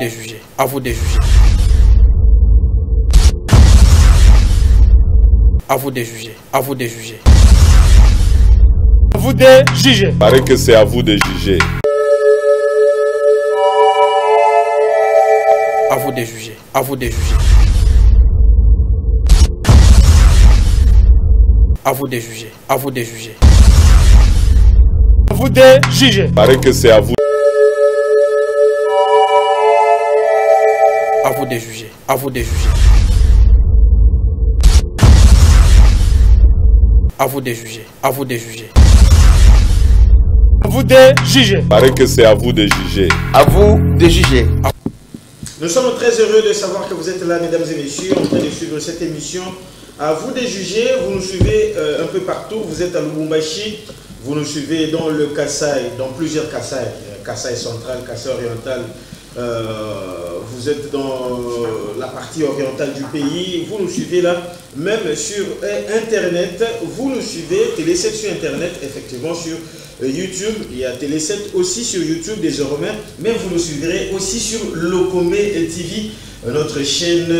de juger. À vous de juger. À vous de juger. À vous de juger. À vous de juger. Il paraît que c'est à vous de juger. À vous de juger. À vous de juger. À vous de juger. À vous de juger. À vous de juger. Il paraît que c'est à vous. À vous de juger. À vous de juger. À vous de juger. À vous de juger. À vous de juger. Il paraît que c'est à vous de juger. À vous de juger. Nous sommes très heureux de savoir que vous êtes là, mesdames et messieurs, en train de suivre cette émission. À vous de juger, vous nous suivez un peu partout. Vous êtes à Lubumbashi, vous nous suivez dans le Kasaï, dans plusieurs Kasaï, Kasaï central, Kasaï oriental. Vous êtes dans la partie orientale du pays, vous nous suivez là, même sur Internet, vous nous suivez, Télé 7 sur Internet, effectivement sur YouTube, il y a Télé 7 aussi sur YouTube désormais, mais vous nous suivrez aussi sur Locombe TV, notre chaîne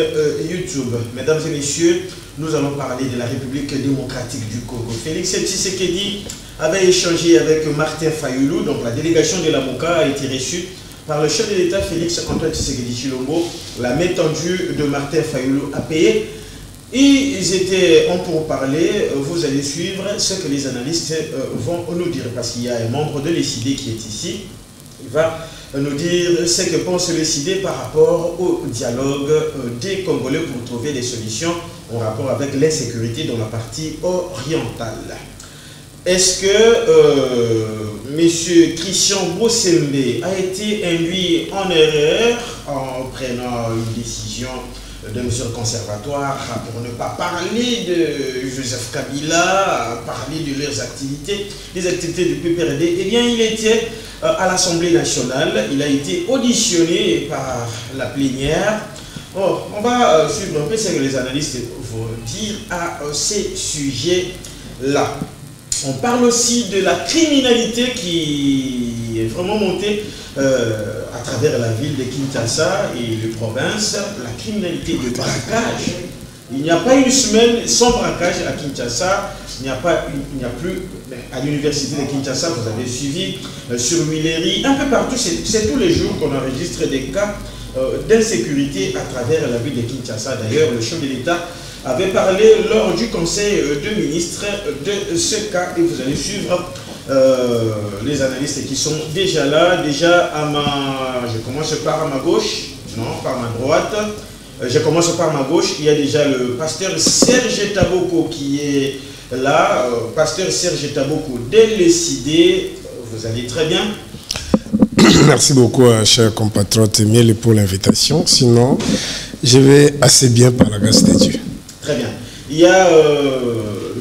YouTube. Mesdames et messieurs, nous allons parler de la République démocratique du Congo. Félix Tshisekedi avait échangé avec Martin Fayulu, donc la délégation de la MOCA a été reçue par le chef de l'État Félix Antoine Tshisekedi Tshilombo. La main tendue de Martin Fayulu a payé. Ils étaient en pourparlers. Vous allez suivre ce que les analystes vont nous dire, parce qu'il y a un membre de l'ECD qui est ici. Il va nous dire ce que pense l'ECD par rapport au dialogue des Congolais pour trouver des solutions en rapport avec l'insécurité dans la partie orientale. Est-ce que M. Christian Bossembe a été induit en erreur en prenant une décision de mesure conservatoire pour ne pas parler de Joseph Kabila, parler de leurs activités, des activités du PPRD? Eh bien, il était à l'Assemblée nationale, il a été auditionné par la plénière. Oh, on va suivre un peu ce que les analystes vont dire à ces sujets-là. On parle aussi de la criminalité qui est vraiment montée à travers la ville de Kinshasa et les provinces. La criminalité de braquage. Il n'y a pas une semaine sans braquage à Kinshasa. Il n'y a plus à l'université de Kinshasa, vous avez suivi sur Willery, un peu partout. C'est tous les jours qu'on enregistre des cas d'insécurité à travers la ville de Kinshasa. D'ailleurs, le chef de l'État avait parlé lors du conseil de ministres de ce cas, et vous allez suivre les analystes qui sont déjà là. Déjà je commence par ma gauche, non, par ma droite. Je commence par ma gauche. Il y a déjà le pasteur Serge Taboko qui est là. Pasteur Serge Taboko de l'ECD. Vous allez très bien. Merci beaucoup, cher compatriote Emile, pour l'invitation. Sinon, je vais assez bien par la grâce de Dieu. Très bien. Il y a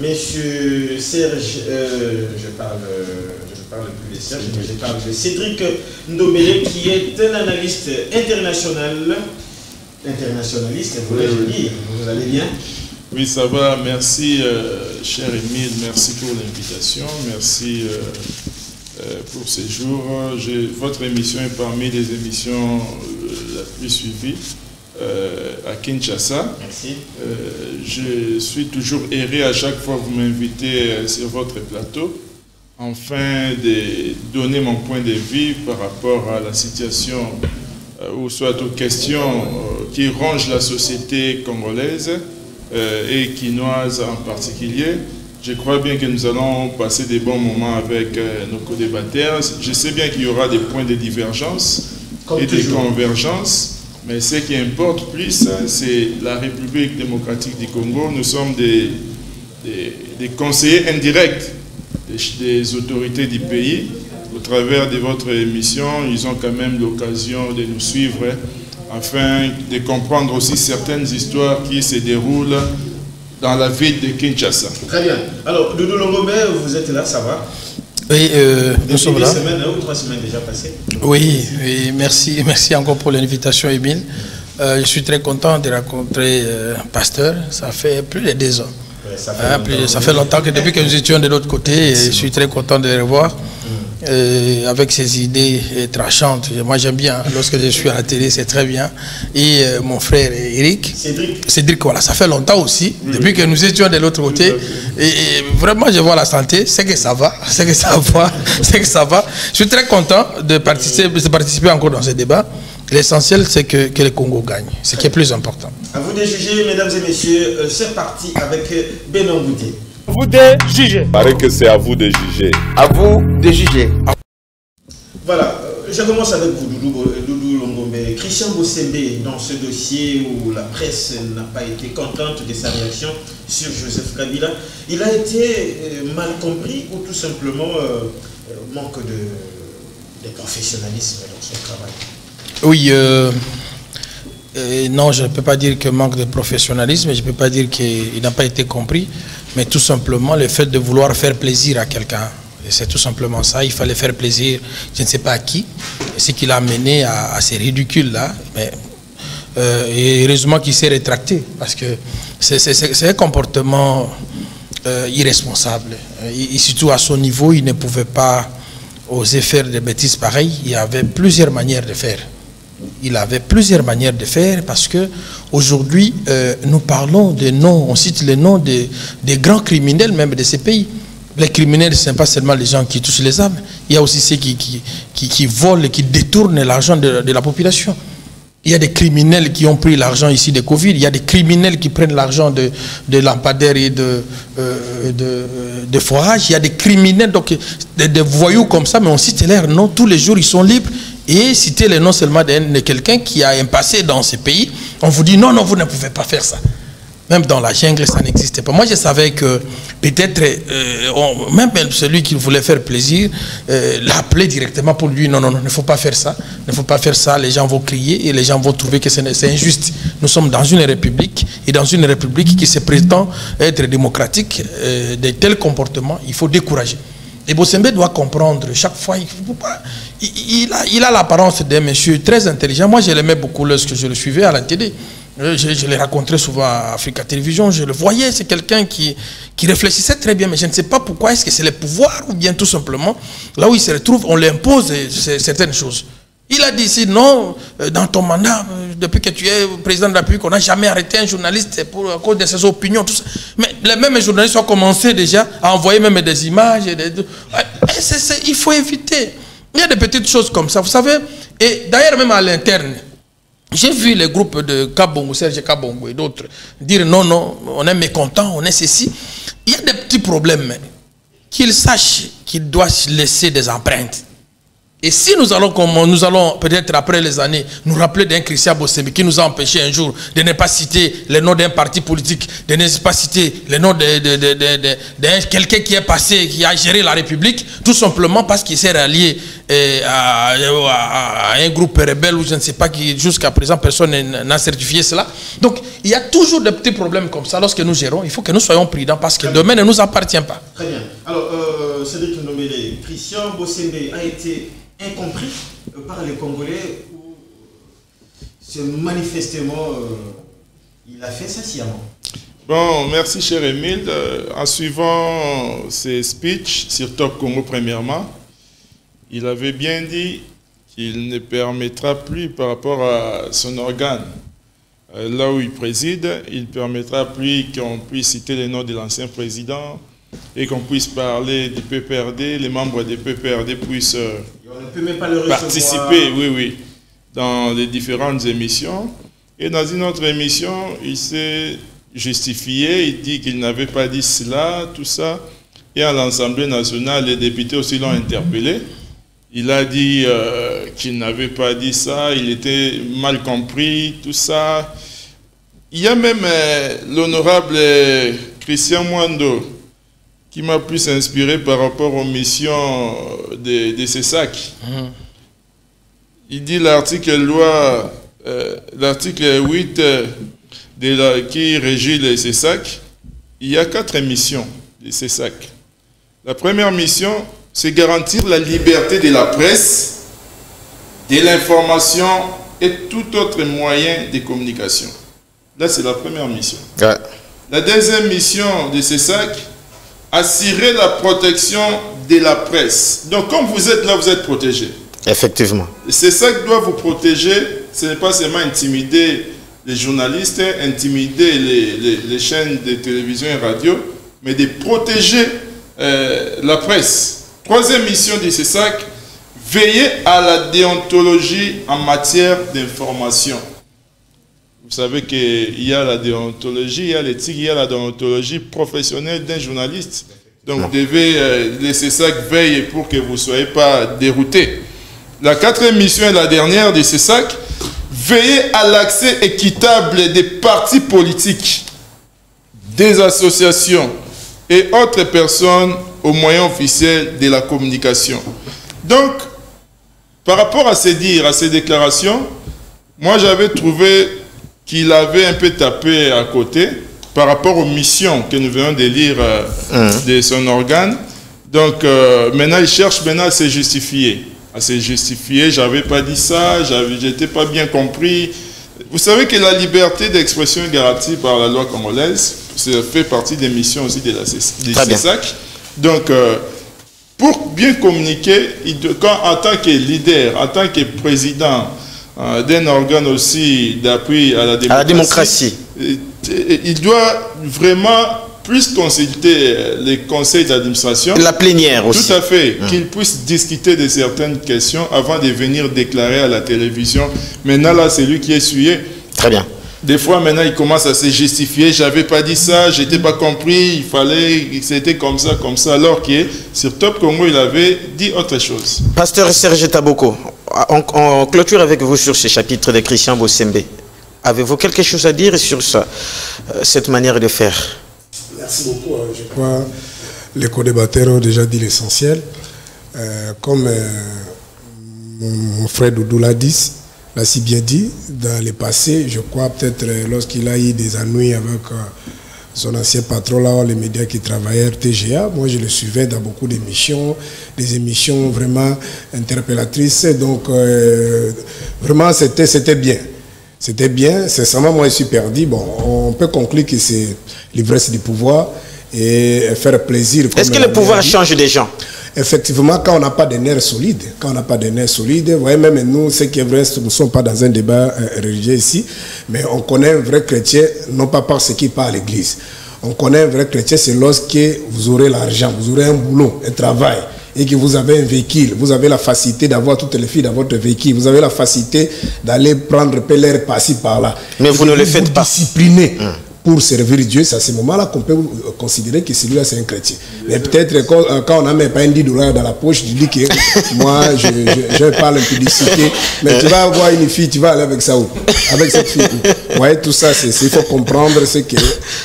monsieur Serge, je parle plus de Serge, mais je parle de Cédric Ndobele, qui est un analyste internationaliste, voulais-je dire. Vous allez bien? Oui, ça va. Merci, cher Emile. Merci pour l'invitation. Merci pour ces jours. Votre émission est parmi les émissions la plus suivies à Kinshasa. Merci. Je suis toujours erré à chaque fois que vous m'invitez sur votre plateau, afin de donner mon point de vue par rapport à la situation ou soit aux questions qui rongent la société congolaise et quinoise en particulier. Je crois bien que nous allons passer des bons moments avec nos co-débatteurs. Je sais bien qu'il y aura des points de divergence et des convergences, mais ce qui importe plus, c'est la République démocratique du Congo. Nous sommes des conseillers indirects des autorités du pays. Au travers de votre émission, ils ont quand même l'occasion de nous suivre afin de comprendre aussi certaines histoires qui se déroulent dans la ville de Kinshasa. Très bien. Alors, Doudou Longombe, vous êtes là, ça va? Oui, nous sommes là. 2 semaines ou 3 semaines déjà passées. Oui, merci encore pour l'invitation, Emile. Je suis très content de rencontrer Pasteur. Ça fait plus de 2 ans. Ouais, ça fait longtemps que depuis que nous étions de l'autre côté, je suis très content de les revoir. avec ses idées trachantes. Moi j'aime bien, lorsque je suis à la télé, c'est très bien. Et mon frère Eric, Cédric, voilà, ça fait longtemps aussi, depuis que nous étions de l'autre côté. Et vraiment, je vois la santé, c'est que ça va, c'est que ça va, c'est que ça va. Je suis très content de participer encore dans ce débat. L'essentiel, c'est que le Congo gagne, ce qui est plus important. À vous de juger, mesdames et messieurs. C'est parti avec Benoît Goudé. À vous de juger. Il paraît que c'est à vous de juger. À vous de juger. Voilà, je commence avec vous, Doudou Longombe. Christian Bossembe, dans ce dossier où la presse n'a pas été contente de sa réaction sur Joseph Kabila, il a été mal compris ou tout simplement manque de professionnalisme dans son travail? Oui, non, je ne peux pas dire que manque de professionnalisme, je ne peux pas dire qu'il n'a pas été compris, mais tout simplement le fait de vouloir faire plaisir à quelqu'un. C'est tout simplement ça, il fallait faire plaisir, je ne sais pas à qui, ce qui l'a amené à ces ridicules-là. Mais et heureusement qu'il s'est rétracté, parce que c'est un comportement irresponsable. Et surtout à son niveau, il ne pouvait pas oser faire des bêtises pareilles. Il y avait plusieurs manières de faire. Il avait plusieurs manières de faire parce que aujourd'hui nous parlons des noms, on cite les noms des grands criminels même de ces pays. Les criminels, ce n'est pas seulement les gens qui touchent les armes, il y a aussi ceux qui volent et qui détournent l'argent de la population. Il y a des criminels qui ont pris l'argent ici de Covid, il y a des criminels qui prennent l'argent de lampadaires et de forage, il y a des criminels, donc des voyous comme ça, mais on cite leurs noms, tous les jours ils sont libres. Et citer les noms seulement de quelqu'un qui a un passé dans ce pays, on vous dit non, non, vous ne pouvez pas faire ça. Même dans la jungle, ça n'existait pas. Moi, je savais que peut-être, même celui qui voulait faire plaisir, l'appelait directement pour lui, non, non, non, il ne faut pas faire ça. Il ne faut pas faire ça, les gens vont crier et les gens vont trouver que c'est injuste. Nous sommes dans une république, et dans une république qui se prétend être démocratique, de tels comportements, il faut décourager. Et Bossembe doit comprendre, chaque fois, il a l'apparence d'un monsieur très intelligent. Moi, je l'aimais beaucoup lorsque je le suivais à la télé. Je l'ai rencontré souvent à Africa Télévision, je le voyais, c'est quelqu'un qui réfléchissait très bien, mais je ne sais pas pourquoi, est-ce que c'est le pouvoir ou bien tout simplement, là où il se retrouve, on lui impose certaines choses. Il a dit ici, non, dans ton mandat, depuis que tu es président de la République, on n'a jamais arrêté un journaliste à cause de ses opinions, tout ça. Mais les mêmes journalistes ont commencé déjà à envoyer même des images. Il faut éviter. Il y a des petites choses comme ça, vous savez. Et d'ailleurs, même à l'interne, j'ai vu les groupes de Kabongo, Serge Kabongo et d'autres dire non, non, on est mécontent, on est ceci. Il y a des petits problèmes. Qu'ils sachent qu'ils doivent laisser des empreintes. Et si nous allons peut-être après les années nous rappeler d'un Christian Bossembe qui nous a empêché un jour de ne pas citer le nom d'un parti politique, de ne pas citer le nom de quelqu'un qui est passé, qui a géré la République, tout simplement parce qu'il s'est rallié à un groupe rebelle ou je ne sais pas, qui jusqu'à présent personne n'a certifié cela. Donc il y a toujours des petits problèmes comme ça lorsque nous gérons. Il faut que nous soyons prudents parce que le domaine ne nous appartient pas. Très bien. Alors, Cédric Ndombele, Christian Bossembe a été incompris par les Congolais ou c'est manifestement il a fait ça sciemment? Bon, merci cher Émile. En suivant ses speeches sur Top Congo premièrement, il avait bien dit qu'il ne permettra plus par rapport à son organe, là où il préside, il ne permettra plus qu'on puisse citer les noms de l'ancien président et qu'on puisse parler du PPRD, les membres des PPRD puissent on ne peut même pas le participer, oui, oui, dans les différentes émissions. Et dans une autre émission, il s'est justifié, il dit qu'il n'avait pas dit cela, tout ça. Et à l'Assemblée nationale, les députés aussi l'ont interpellé. Il a dit qu'il n'avait pas dit ça, il était mal compris, tout ça. Il y a même l'honorable Christian Mwando qui m'a plus inspiré par rapport aux missions de CESAC. Il dit l'article 8 qui régit les CESAC, il y a 4 missions de CESAC. La première mission, c'est garantir la liberté de la presse, de l'information et tout autre moyen de communication. Là, c'est la première mission. Ouais. La deuxième mission de CESAC, assurer la protection de la presse. Donc, comme vous êtes là, vous êtes protégé. Effectivement. C'est ça qui doit vous protéger. Ce n'est pas seulement intimider les journalistes, intimider les chaînes de télévision et radio, mais de protéger la presse. Troisième mission du CESAC, veiller à la déontologie en matière d'information. Vous savez qu'il y a la déontologie, il y a l'éthique, il y a la déontologie professionnelle d'un journaliste. Donc, vous devez, le CESAC veille pour que vous ne soyez pas dérouté. La quatrième mission et la dernière du CESAC, veiller à l'accès équitable des partis politiques, des associations et autres personnes aux moyens officiels de la communication. Donc, par rapport à ces dires, à ces déclarations, moi j'avais trouvé qu'il avait un peu tapé à côté par rapport aux missions que nous venons de lire de son organe. Donc, maintenant, il cherche à se justifier. À se justifier, j'avais pas dit ça, j'étais pas bien compris. Vous savez que la liberté d'expression est garantie par la loi congolaise. Ça fait partie des missions aussi de la CESAC. Donc, pour bien communiquer, en tant que leader, en tant que président d'un organe aussi d'appui à la démocratie, il doit vraiment plus consulter les conseils d'administration. La plénière aussi. Tout à fait. Qu'il puisse discuter de certaines questions avant de venir déclarer à la télévision. Maintenant, là, c'est lui qui est essuyé. Très bien. Des fois, maintenant, il commence à se justifier. J'avais pas dit ça, j'étais pas compris, il fallait, c'était comme ça, alors que sur Top Congo, il avait dit autre chose. Pasteur Serge Taboko, on clôture avec vous sur ce chapitre de Christian Bossembe. Avez-vous quelque chose à dire sur ça, cette manière de faire? Merci beaucoup. Je crois que les co-débatteurs ont déjà dit l'essentiel. Comme mon frère Doudou l'a si bien dit, dans le passé, je crois peut-être lorsqu'il a eu des ennuis avec son ancien patron, là, les médias qui travaillaient, RTGA, moi je le suivais dans beaucoup d'émissions, des émissions vraiment interpellatrices. Donc vraiment c'était bien. C'était bien, sincèrement, moi je suis perdu. Bon, on peut conclure que c'est l'ivresse du pouvoir et faire plaisir. Est-ce que le pouvoir change des gens? Effectivement, quand on n'a pas de nerfs solides, vous voyez, même nous, c'est qui est vrai, nous ne sommes pas dans un débat religieux ici, mais on connaît un vrai chrétien, non pas parce qu'il part à l'église. On connaît un vrai chrétien, c'est lorsque vous aurez l'argent, vous aurez un boulot, un travail, et que vous avez un véhicule, vous avez la facilité d'avoir toutes les filles dans votre véhicule, vous avez la facilité d'aller prendre l'air par-ci, par-là. Mais vous ne le faites pas. Discipliné pour servir Dieu, c'est à ce moment-là qu'on peut considérer que celui-là c'est un chrétien. Mais peut-être quand on n'a même pas un $10 dans la poche, tu dis que moi je parle un peu d'ici, mais tu vas avoir une fille, tu vas aller avec ça où? Avec cette fille. Ouais, tout ça, il faut comprendre, c'est qu'à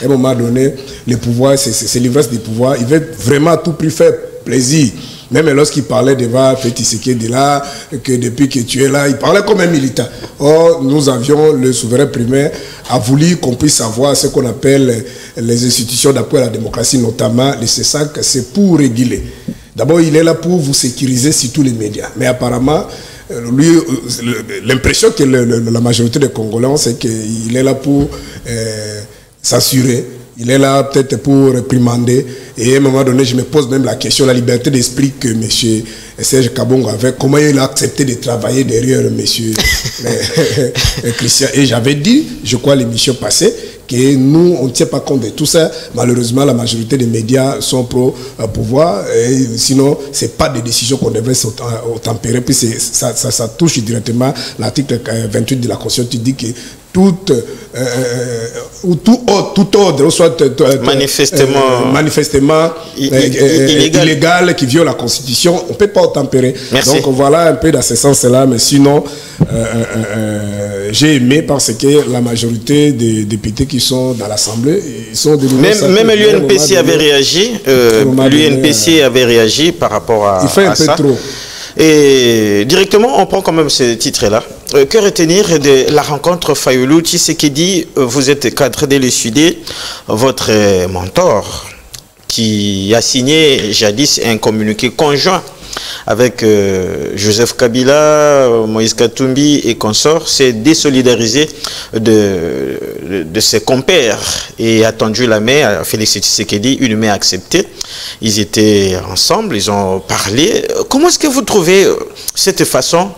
un moment donné, le pouvoir, c'est l'ivresse du pouvoir. Il veut vraiment à tout prix faire plaisir. Même lorsqu'il parlait devant Petit Sekedi là, que depuis que tu es là, il parlait comme un militant. Or, nous avions, le souverain primaire a voulu qu'on puisse savoir ce qu'on appelle les institutions d'appui à la démocratie, notamment les CESAC, c'est pour réguler. D'abord, il est là pour vous sécuriser sur tous les médias. Mais apparemment, lui, l'impression que la majorité des Congolais ont, c'est qu'il est là pour s'assurer. Il est là peut-être pour réprimander. Et à un moment donné, je me pose même la question, la liberté d'esprit que M. Serge Kabongo avait, comment il a accepté de travailler derrière M. Christian. Et j'avais dit, je crois, l'émission passée, que nous, on ne tient pas compte de tout ça. Malheureusement, la majorité des médias sont pro-pouvoir. Sinon, ce n'est pas des décisions qu'on devrait tempérer. Puis ça touche directement l'article 28 de la Constitution qui dit que tout ordre, soit manifestement illégal qui viole la Constitution, on ne peut pas tempérer. Merci. Donc voilà un peu dans ce sens-là, mais sinon, j'ai aimé parce que la majorité des députés qui sont dans l'Assemblée, ils sont de même l'UNPC avait réagi. L'UNPC avait réagi par rapport à ça. Il fait un peu trop. Et directement, on prend quand même ce titre-là. Que retenir de la rencontre Fayulu-Tshisekedi? Vous êtes cadre de l'élucider, votre mentor, qui a signé jadis un communiqué conjoint avec Joseph Kabila, Moïse Katumbi et consorts, s'est désolidariser de ses compères et a tendu la main à Félix Tshisekedi, une main acceptée. Ils étaient ensemble, ils ont parlé. Comment est-ce que vous trouvez cette façon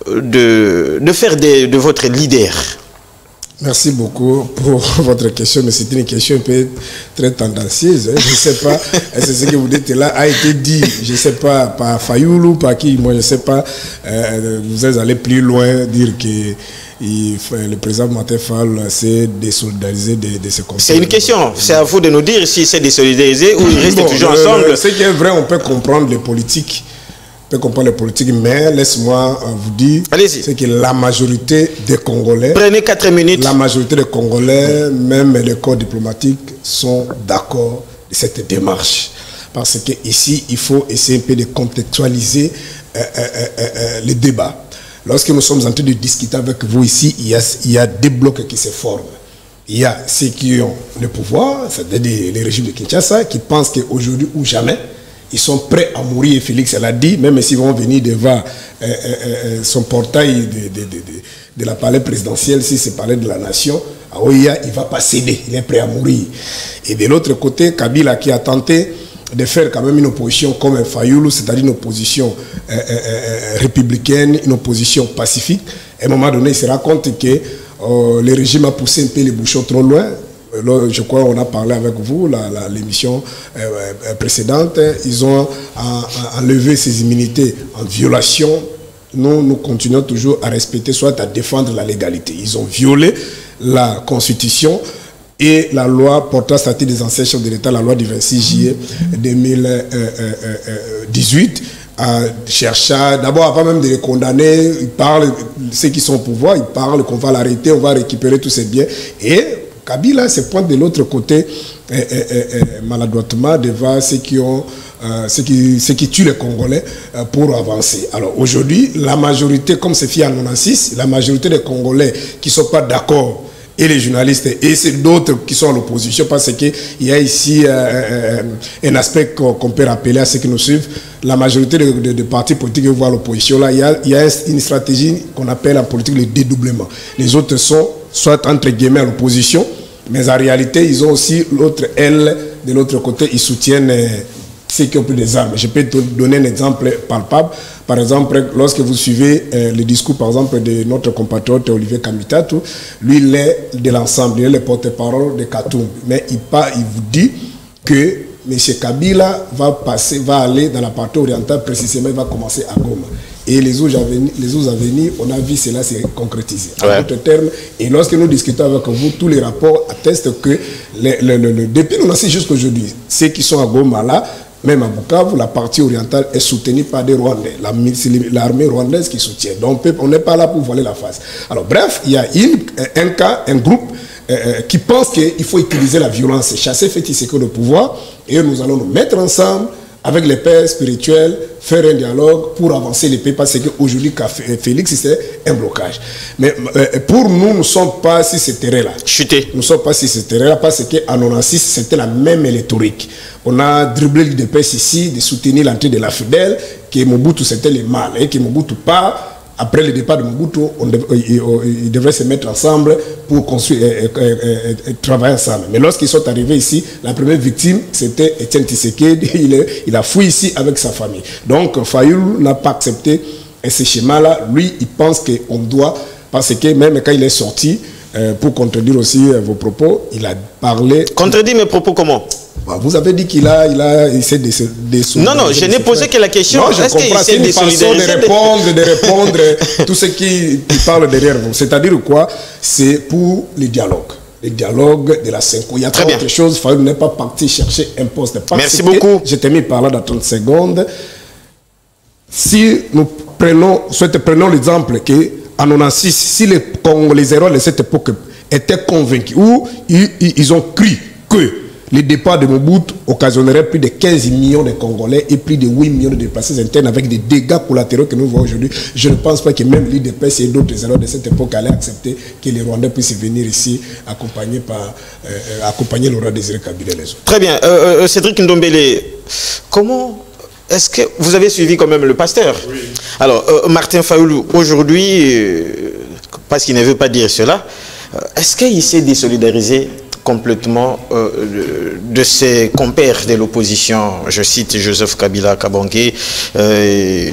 de faire de votre leader? Merci beaucoup pour votre question, mais c'est une question peut-être très tendancieuse. Je ne sais pas, est-ce que ce que vous dites là a été dit, je ne sais pas, par Fayoulou, par qui, moi je ne sais pas, vous êtes allé plus loin, dire que le président Martin Fayulu s'est désolidarisé de ses conseils. C'est une question, c'est à vous de nous dire si c'est désolidarisé ou il reste toujours ensemble. Ce qui est vrai, on peut comprendre les politiques. On peut comprendre les politiques, mais laisse-moi vous dire, c'est que la majorité des Congolais, prenez 4 minutes. La majorité des Congolais, même les corps diplomatiques, sont d'accord de cette démarche. Parce qu'ici, il faut essayer un peu de contextualiser le débat. Lorsque nous sommes en train de discuter avec vous ici, il y a deux blocs qui se forment. Il y a ceux qui ont le pouvoir, c'est-à-dire les régimes de Kinshasa, qui pensent qu'aujourd'hui ou jamais, ils sont prêts à mourir, Félix l'a dit, même s'ils vont venir devant son portail de la palais présidentiel, si c'est palais de la nation, Aouya, il ne va pas céder, il est prêt à mourir. Et de l'autre côté, Kabila qui a tenté de faire quand même une opposition comme Fayoulou, c'est-à-dire une opposition républicaine, une opposition pacifique. À un moment donné, il se rend compte que le régime a poussé un peu les bouchons trop loin. Je crois qu'on a parlé avec vous, l'émission précédente. Ils ont enlevé ces immunités en violation. Nous continuons toujours à respecter, soit à défendre la légalité. Ils ont violé la Constitution et la loi portant statut des anciens chefs de l'État, la loi du 26 juillet 2018. Cherchant, d'abord avant même de les condamner, ils parlent, ceux qui sont au pouvoir, ils parlent qu'on va l'arrêter, on va récupérer tous ces biens. Et Kabila se pointe de l'autre côté maladroitement devant ceux qui tuent les Congolais pour avancer. Alors aujourd'hui, la majorité, comme c'est fait en 96, la majorité des Congolais qui ne sont pas d'accord, et les journalistes, et c'est d'autres qui sont à l'opposition, parce qu'il y a ici un aspect qu'on peut rappeler à ceux qui nous suivent. La majorité de partis politiques qui voient l'opposition, là, il y a une stratégie qu'on appelle en politique le dédoublement. Les autres sont soit entre guillemets à l'opposition, mais en réalité, ils ont aussi l'autre aile, de l'autre côté, ils soutiennent ceux qui ont pris des armes. Je peux te donner un exemple palpable. Par exemple, lorsque vous suivez le discours, par exemple, de notre compatriote Olivier Kamitatu, lui, il est de l'ensemble, il est le porte-parole de Katoum. Mais il vous dit que M. Kabila va aller dans la partie orientale, précisément, il va commencer à Goma. Et les jours à venir, on a vu cela se concrétiser. En d'autres termes, et lorsque nous discutons avec vous, tous les rapports attestent que depuis nous nassis jusqu'à aujourd'hui, ceux qui sont à Goma là, même à Bukavu, la partie orientale est soutenue par des Rwandais. L'armée rwandaise qui soutient. Donc on n'est pas là pour voiler la face. Alors bref, il y a un groupe qui pense qu'il faut utiliser la violence, chasser Félix Tshisekedi au pouvoir, et nous allons nous mettre ensemble avec les pères spirituels, faire un dialogue pour avancer les pays, parce qu'aujourd'hui, Félix, c'est un blocage. Mais pour nous, nous ne sommes pas sur ce terrain-là. Chuté. Nous ne sommes pas sur ce terrain-là, parce qu'en 1996, c'était la même rhétorique. On a dribblé l'UDPS ici, de soutenir l'entrée de la Fidèle, que Mobutu, c'était le mal, et que Mobutu pas. Après le départ de Mobutu, ils devraient se mettre ensemble pour construire et travailler ensemble. Mais lorsqu'ils sont arrivés ici, la première victime, c'était Etienne Tshisekedi. Il a fui ici avec sa famille. Donc, Fayoulou n'a pas accepté ce schéma-là. Lui, il pense qu'on doit, parce que même quand il est sorti, pour contredire aussi vos propos, il a parlé... Contredire mes propos comment ? Vous avez dit qu'il essaie de se... Non, je n'ai posé que la question. Non, je comprends. C'est une façon de répondre tout ce qui parle derrière vous. C'est-à-dire quoi? C'est pour le dialogue. Le dialogue de la Cinco. Il y a très autre chose. Fayoulou n'est pas parti chercher un poste. Merci beaucoup. Je t'ai mis par là dans 30 secondes. Si nous prenons l'exemple qu'en 1996, si les héros de cette époque étaient convaincus ou ils ont cru que le départ de Mobutu occasionnerait plus de 15 millions de Congolais et plus de 8 millions de déplacés internes avec des dégâts collatéraux que nous voyons aujourd'hui. Je ne pense pas que même l'UDPS et d'autres héros de cette époque allaient accepter que les Rwandais puissent venir ici accompagner le roi Désiré Kabila et les autres. Très bien. Cédric Ndombele, comment est-ce que vous avez suivi quand même le pasteur? Oui. Alors, Martin Fayoulou, aujourd'hui, parce qu'il ne veut pas dire cela, est-ce qu'il s'est désolidarisé complètement de ses compères de l'opposition? Je cite Joseph Kabila Kabange, les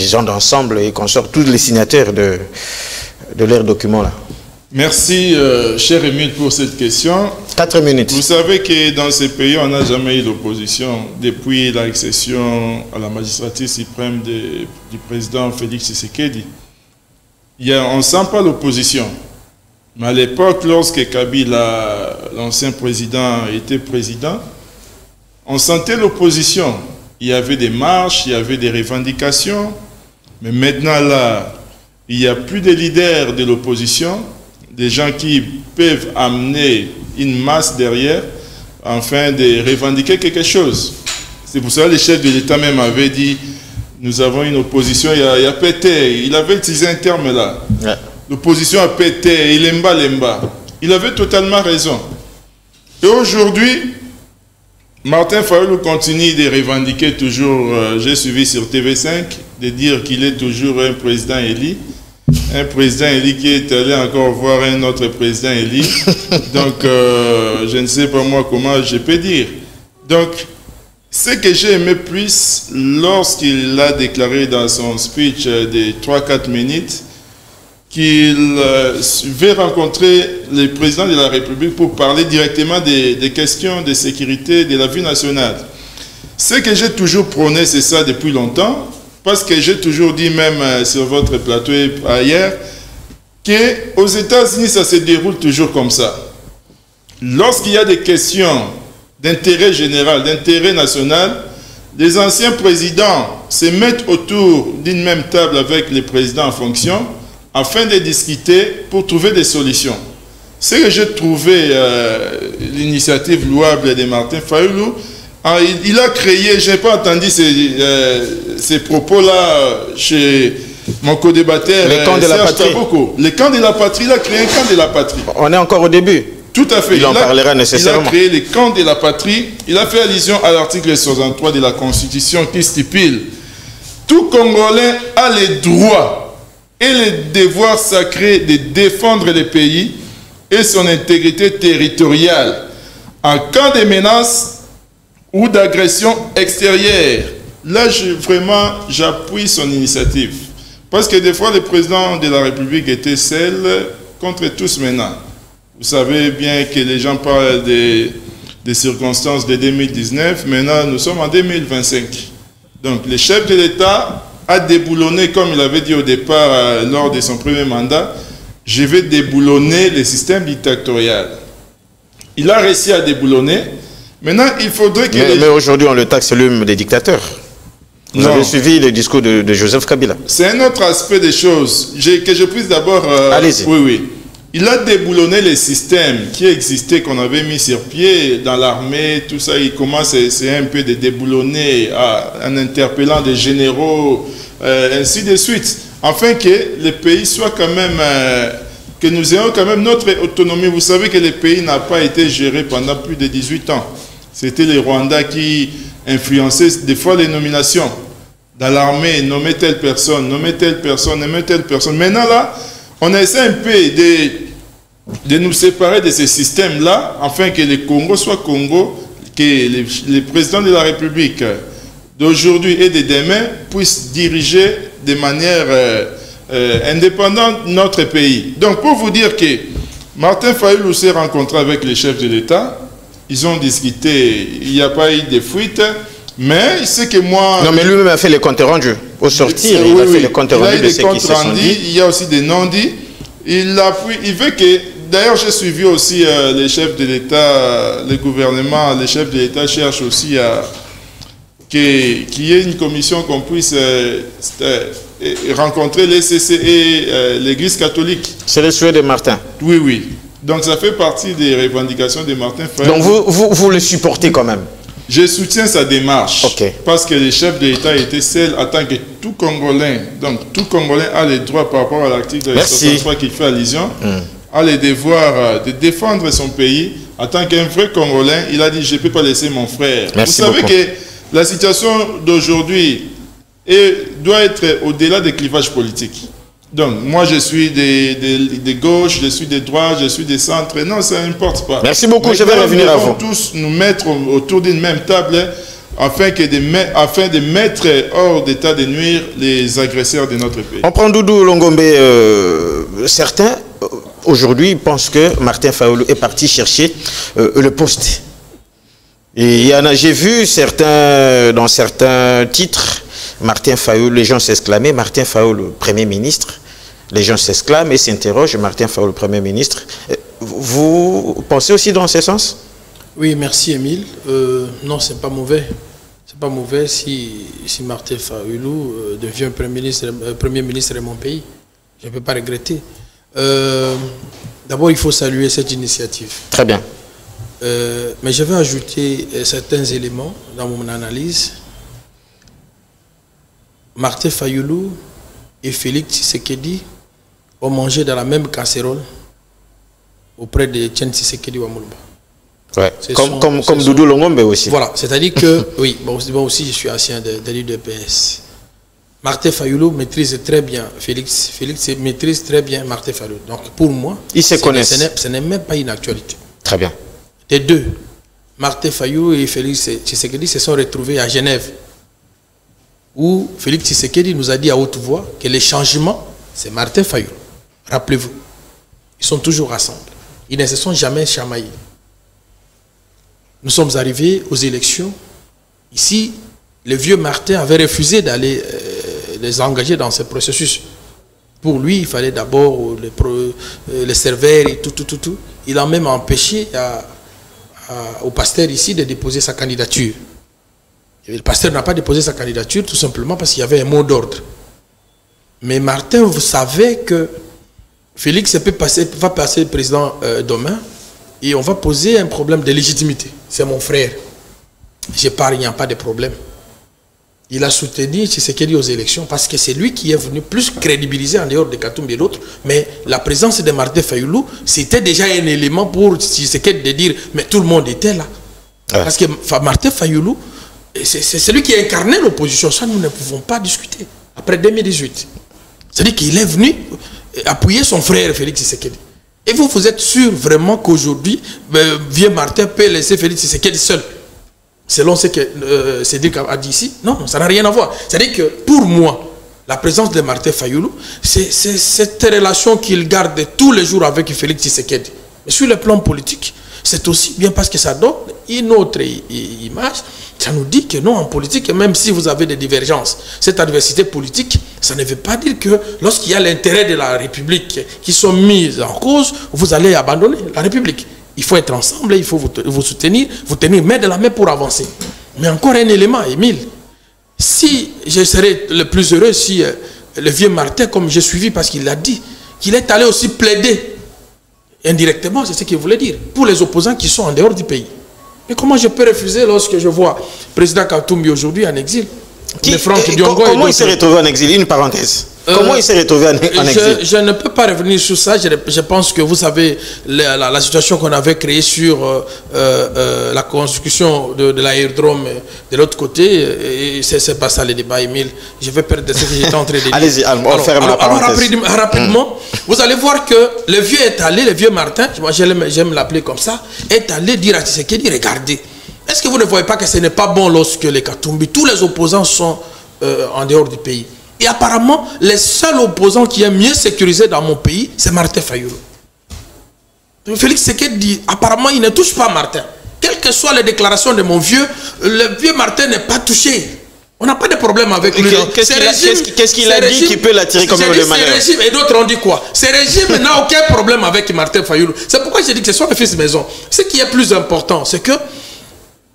gens d'ensemble et consorts, tous les signataires de leurs documents-là. Merci, cher Émile, pour cette question. 4 minutes. Vous savez que dans ces pays, on n'a jamais eu d'opposition depuis l'accession à la magistrature suprême du président Félix Tshisekedi. On ne sent pas l'opposition. Mais à l'époque, lorsque Kabila, l'ancien président, était président, on sentait l'opposition. Il y avait des marches, il y avait des revendications. Mais maintenant, là, il n'y a plus de leaders de l'opposition, des gens qui peuvent amener une masse derrière afin de revendiquer quelque chose. C'est pour ça que le chef de l'État même avait dit, nous avons une opposition, il y a pété. Il avait utilisé un terme là. Ouais. L'opposition a pété, il lemba. Il avait totalement raison. Et aujourd'hui, Martin Fayoulou continue de revendiquer toujours, j'ai suivi sur TV5, de dire qu'il est toujours un président élu. Un président élu qui est allé encore voir un autre président élu. Donc, je ne sais pas moi comment je peux dire. Donc, ce que j'ai aimé plus, lorsqu'il a déclaré dans son speech de 3-4 minutes, qu'il veut rencontrer le président de la République pour parler directement des questions de sécurité de la vie nationale. Ce que j'ai toujours prôné, c'est ça depuis longtemps. Parce que j'ai toujours dit, même sur votre plateau et ailleurs, qu'aux États-Unis, ça se déroule toujours comme ça. Lorsqu'il y a des questions d'intérêt général, d'intérêt national, les anciens présidents se mettent autour d'une même table avec les présidents en fonction afin de discuter pour trouver des solutions. Ce que j'ai trouvé l'initiative louable de Martin Fayoulou, il a créé, je n'ai pas entendu ces propos-là chez mon co-débatteur. Le camp de la patrie. Le camp de la patrie, il a créé un camp de la patrie. On est encore au début. Tout à fait. Il en parlera nécessairement. Il a créé le camp de la patrie. Il a fait allusion à l'article 63 de la Constitution qui stipule tout Congolais a les droits et les devoirs sacrés de défendre le pays et son intégrité territoriale en cas de menace ou d'agression extérieure. Là, vraiment, j'appuie son initiative. Parce que des fois, le président de la République était seul contre tous maintenant. Vous savez bien que les gens parlent des circonstances de 2019. Maintenant, nous sommes en 2025. Donc, le chef de l'État a déboulonné, comme il avait dit au départ lors de son premier mandat, je vais déboulonner le système dictatorial. Il a réussi à déboulonner. Maintenant, il faudrait que... Mais aujourd'hui, on le taxe l'hume des dictateurs. Vous avez suivi le discours de Joseph Kabila. C'est un autre aspect des choses. Que je puisse d'abord... Allez-y. Oui. Il a déboulonné les systèmes qui existaient, qu'on avait mis sur pied dans l'armée, tout ça. Il commence un peu de déboulonner en interpellant des généraux, ainsi de suite. Afin que le pays soit quand même... que nous ayons quand même notre autonomie. Vous savez que le pays n'a pas été géré pendant plus de 18 ans. C'était les Rwandais qui influençaient des fois les nominations. Dans l'armée, nommer telle personne, nommer telle personne, nommer telle personne. Maintenant là, on essaie un peu de nous séparer de ces systèmes-là, afin que le Congo soit Congo, que les présidents de la République d'aujourd'hui et de demain puissent diriger de manière indépendante notre pays. Donc pour vous dire que Martin Fayoulou s'est rencontré avec les chefs de l'État, ils ont discuté, il n'y a pas eu de fuite, mais c'est que moi... Non, mais lui-même a fait les comptes rendus. Au sortir, il a fait les comptes rendus de ce qui se sont dit. Il y a aussi des non-dits. Il veut que... D'ailleurs, j'ai suivi aussi les chefs de l'État, le gouvernement, les chefs de l'État cherchent aussi qu'il y ait une commission qu'on puisse rencontrer les CC et l'Église catholique. C'est le souhait de Martin. Oui. Donc ça fait partie des revendications de Martin Fayoulou. Donc vous le supportez quand même? Je soutiens sa démarche. Okay. Parce que le chef de l'État était seul en tant que tout Congolais. Donc tout Congolais a les droits par rapport à l'article 63 qui fait allusion. A le devoir de défendre son pays. En tant qu'un vrai Congolais, il a dit je ne peux pas laisser mon frère. Merci Vous savez beaucoup. que La situation d'aujourd'hui doit être au-delà des clivages politiques. Donc, moi, je suis des gauches, je suis des droites, je suis des centres. Non, ça n'importe pas. Merci beaucoup, je vais revenir à vous. Nous devons tous nous mettre autour d'une même table afin de mettre hors d'état de nuire les agresseurs de notre pays. On prend Doudou Longombe. Certains, aujourd'hui, pensent que Martin Fayulu est parti chercher le poste. Et j'ai vu dans certains titres, Martin Fayulu, les gens s'exclamaient, Martin Fayulu, Premier ministre. Les gens s'exclament et s'interrogent, Martin Fayulu, Premier ministre. Vous pensez aussi dans ce sens? Oui, merci Émile. Non, c'est pas mauvais. C'est pas mauvais si Martin Fayulu devient Premier ministre de mon pays. Je ne peux pas regretter. D'abord, il faut saluer cette initiative. Très bien. Mais je vais ajouter certains éléments dans mon analyse. Martin Fayulu et Félix Tshisekedi ont mangé dans la même casserole auprès de Etienne Tshisekedi Wamulba. Ouais. Comme Doudou Longombe aussi. Voilà, c'est-à-dire que, oui, bon aussi je suis ancien de l'UDPS. Martin Fayulu maîtrise très bien Félix maîtrise très bien Martin Fayulu. Donc pour moi, ils se connaissent. Ce n'est même pas une actualité. Très bien. Les deux, Martin Fayulu et Félix Tshisekedi se sont retrouvés à Genève, où Félix Tshisekedi nous a dit à haute voix que les changements, c'est Martin Fayulu. Rappelez-vous, ils sont toujours ensemble. Ils ne se sont jamais chamaillés. Nous sommes arrivés aux élections. Ici, le vieux Martin avait refusé d'aller les engager dans ce processus. Pour lui, il fallait d'abord les serveurs et tout. Il a même empêché au pasteur ici de déposer sa candidature. Et le pasteur n'a pas déposé sa candidature tout simplement parce qu'il y avait un mot d'ordre. Mais Martin, vous savez que Félix va passer président demain et on va poser un problème de légitimité. C'est mon frère. Il n'y a pas de problème. Il a soutenu Tshisekedi aux élections parce que c'est lui qui est venu plus crédibiliser en dehors de Katumbi et l'autre. Mais la présence de Martin Fayulu, c'était déjà un élément pour Tshisekedi de dire mais tout le monde était là. Ouais. Parce que Martin Fayulu, c'est celui qui a incarné l'opposition. Ça, nous ne pouvons pas discuter. Après 2018. C'est-à-dire qu'il est venu appuyer son frère Félix Tshisekedi. Et vous êtes sûr vraiment qu'aujourd'hui, vieux Martin peut laisser Félix Tshisekedi seul? Selon ce que Cédric a dit ici, non, ça n'a rien à voir. C'est-à-dire que pour moi, la présence de Martin Fayulu, c'est cette relation qu'il garde tous les jours avec Félix Tshisekedi. Mais sur le plan politique, c'est aussi bien parce que ça donne une autre image. Ça nous dit que non, en politique, même si vous avez des divergences, cette adversité politique, ça ne veut pas dire que lorsqu'il y a l'intérêt de la République qui sont mis en cause, vous allez abandonner la République. Il faut être ensemble, il faut vous soutenir, vous tenir main de la main pour avancer. Mais encore un élément, Émile. Si je serais le plus heureux si le vieux Martin, comme j'ai suivi parce qu'il l'a dit, qu'il est allé aussi plaider indirectement, c'est ce qu'il voulait dire, pour les opposants qui sont en dehors du pays. Mais comment je peux refuser lorsque je vois le président Katumbi aujourd'hui en exil? Comment il s'est retrouvé en exil? Une parenthèse. Comment il s'est retrouvé en exil? Je ne peux pas revenir sur ça. Je pense que vous savez la situation qu'on avait créée sur la construction de l'aérodrome de l'autre côté. Et c'est pas ça le débat, Émile. Je vais perdre ce que j'étais en train de dire. Allez-y, on ferme la parenthèse. Rapidement, vous allez voir que le vieux est allé, le vieux Martin, moi j'aime l'appeler comme ça, est allé dire à Tshisekedi, regardez, est-ce que vous ne voyez pas que ce n'est pas bon lorsque les Katumbi, tous les opposants sont en dehors du pays? Et apparemment, les seuls opposants qui est mieux sécurisé dans mon pays, c'est Martin Fayulu. Félix Tshisekedi dit, apparemment, il ne touche pas Martin. Quelles que soient les déclarations de mon vieux, le vieux Martin n'est pas touché. On n'a pas de problème avec lui. Qu'est-ce qu'il a dit qui peut l'attirer comme le malheur? Et d'autres ont dit quoi? Ce régime n'a aucun problème avec Martin Fayulu. C'est pourquoi j'ai dit que ce soit le fils maison. Ce qui est plus important, c'est que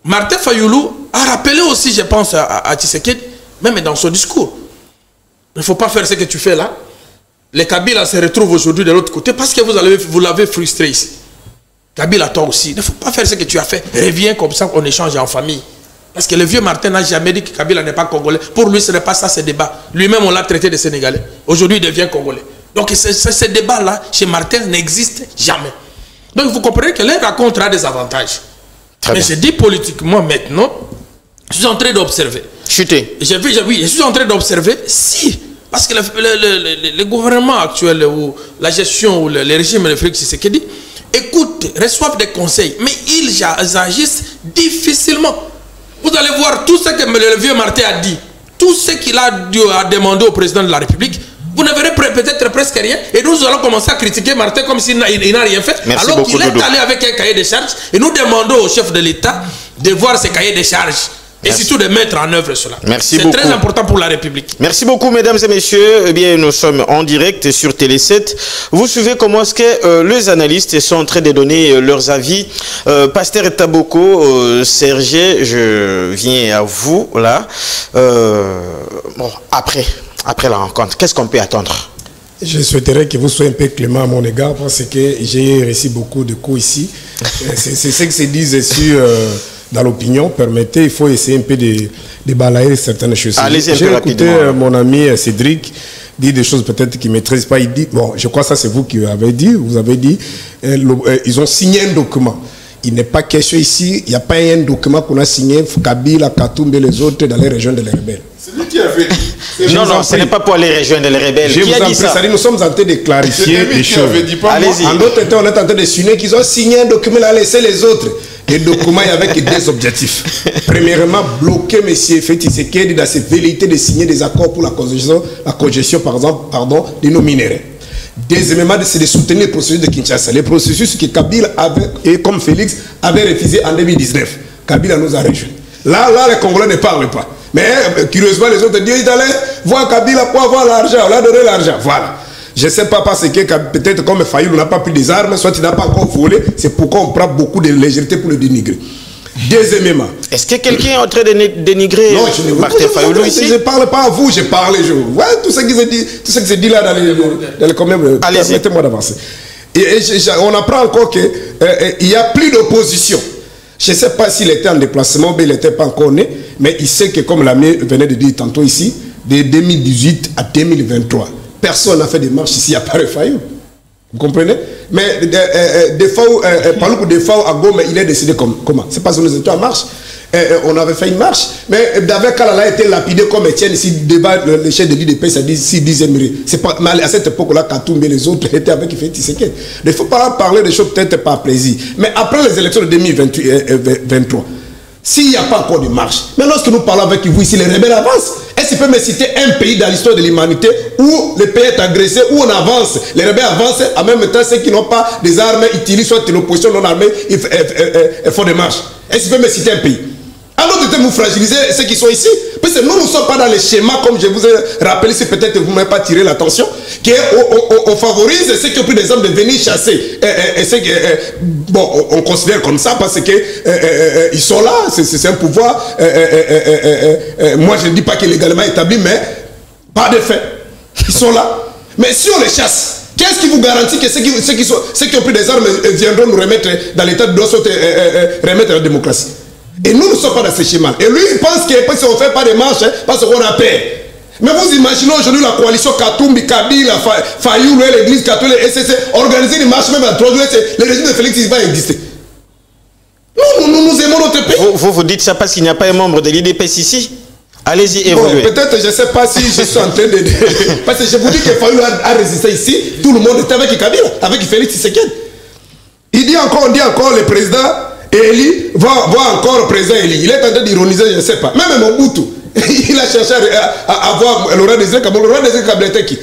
Martin Fayulu a rappelé aussi, je pense, à Tshisekedi, même dans son discours. Il ne faut pas faire ce que tu fais là. Les Kabila se retrouvent aujourd'hui de l'autre côté parce que vous l'avez frustré ici. Kabila, toi aussi, il ne faut pas faire ce que tu as fait. Reviens comme ça, on échange en famille. Parce que le vieux Martin n'a jamais dit que Kabila n'est pas congolais. Pour lui, ce n'est pas ça, ce débat. Lui-même, on l'a traité de Sénégalais. Aujourd'hui, il devient congolais. Donc, ce débat-là, chez Martin, n'existe jamais. Donc, vous comprenez que l'un racontera des avantages. Mais je dis politiquement maintenant, Je suis en train d'observer. Chuter. Oui, je suis en train d'observer si. Parce que le gouvernement actuel, ou la gestion, ou le régime de Félix Tshisekedi, écoutent, reçoivent des conseils, mais ils agissent difficilement. Vous allez voir tout ce que le vieux Martin a dit, tout ce qu'il a demandé au président de la République. Vous ne verrez peut-être presque rien. Et nous allons commencer à critiquer Martin comme s'il n'a rien fait. Merci alors qu'il est Dodo. allé avec un cahier de charges. Et nous demandons au chef de l'État de voir ce cahier de charges. Et surtout de mettre en œuvre cela. Merci beaucoup. C'est très important pour la République. Merci beaucoup, mesdames et messieurs. Eh bien, nous sommes en direct sur Télé 7. Vous suivez comment est-ce que les analystes sont en train de donner leurs avis. Pasteur Taboko, Serge, je viens à vous là. Bon, après la rencontre, qu'est-ce qu'on peut attendre? Je souhaiterais que vous soyez un peu clément à mon égard parce que j'ai reçu beaucoup de coups ici. C'est ce que se disent sur... dans l'opinion, permettez, il faut essayer un peu de balayer certaines choses. J'ai écouté mon ami Cédric dire des choses peut-être qu'il ne maîtrise pas. Il dit, bon, je crois que ça c'est vous qui avez dit, ils ont signé un document. Il n'est pas question ici, il n'y a pas un document qu'on a signé, Kabila, Katumbe et les autres dans les régions de les rebelles. C'est lui qui avait dit. Non, ce n'est pas pour les régions de les rebelles. Qui a dit ça? Nous sommes en train de clarifier les choses. Allez-y. En d'autres temps, on est en train de signer qu'ils ont signé un document, là, laissé les autres. Les documents avec des objectifs. Premièrement, bloquer M. Félix Tshisekedi dans ses velléités de signer des accords pour la congestion par exemple, de nos minéraux. Deuxièmement, c'est de soutenir le processus de Kinshasa. Le processus que Kabila avait, et comme Félix avait refusé en 2019. Kabila nous a rejoints. Là, les Congolais ne parlent pas. Mais curieusement, les autres disent, ils allaient voir Kabila pour avoir l'argent. On a donné l'argent. Voilà. Je ne sais pas parce que peut-être comme Fayoulou n'a pas pris des armes, soit il n'a pas encore volé, c'est pourquoi on prend beaucoup de légèreté pour le dénigrer. Deuxièmement. Est-ce que quelqu'un est en train de dénigrer Martin Fayoulou ici? Je ne parle pas à vous, je parle. Tout ce qui se dit là dans les communes. Permettez-moi d'avancer. On apprend encore qu'il y a plus d'opposition. Je ne sais pas s'il était en déplacement, mais il n'était pas encore né, mais il sait que, comme l'ami venait de dire tantôt ici, de 2018 à 2023, personne n'a fait de marche ici à part Fayoulou. Vous comprenez? Mais des fois, à Goma, il est décidé comment? C'est parce que nous étions en marche. On avait fait une marche. Mais David Kalala a été lapidé comme Etienne ici, devant le chef de l'IDP, ça dit 6-10 émirés. C'est pas mal. À cette époque-là, Katumbe et les autres étaient avec Félix Tshisekedi. Il ne faut pas parler des choses peut-être pas plaisir. Mais après les élections de 2023, s'il n'y a pas encore de marche, mais lorsque nous parlons avec vous ici, les rebelles avancent. Est-ce qu'il peut me citer un pays dans l'histoire de l'humanité où le pays est agressé, où on avance, les rebelles avancent, en même temps ceux qui n'ont pas des armes utilisent, soit l'opposition non armée, ils font des marches. Est-ce qu'il peut me citer un pays? Alors de vous fragiliser ceux qui sont ici, parce que nous ne sommes pas dans les schémas, comme je vous ai rappelé, si peut-être vous ne m'avez pas tiré l'attention, qu'on favorise ceux qui ont pris des armes de venir chasser. Bon, on considère comme ça parce que ils sont là, c'est un pouvoir. Moi, je ne dis pas qu'il est légalement établi, mais pas de fait. Ils sont là. Mais si on les chasse, qu'est-ce qui vous garantit que ceux qui ont pris des armes viendront nous remettre dans l'état de droit, remettre la démocratie? Et nous ne sommes pas dans ce schéma. Et lui, il pense que si on ne fait pas de marche, parce qu'on a peur. Mais vous imaginez aujourd'hui la coalition Katumbi, Kabila, Fayoulou, l'église catholique, SCC, organiser une marche même à 3 jours, le régime de Félix, il va exister. Nous aimons notre pays. Vous dites ça parce qu'il n'y a pas un membre de l'IDPS ici? Allez-y, évoluez. Bon, peut-être, je ne sais pas si je suis en train de... Parce que je vous dis que Fayoulou a résisté ici, tout le monde était avec Kabila, avec Félix Tshisekedi. On dit encore le président... Et Eli va encore le président Eli. Il est en train d'ironiser, je ne sais pas. Même Mobutu, il a cherché à avoir Laurent Désiré Kabila. Laurent Désiré Kabila était qui?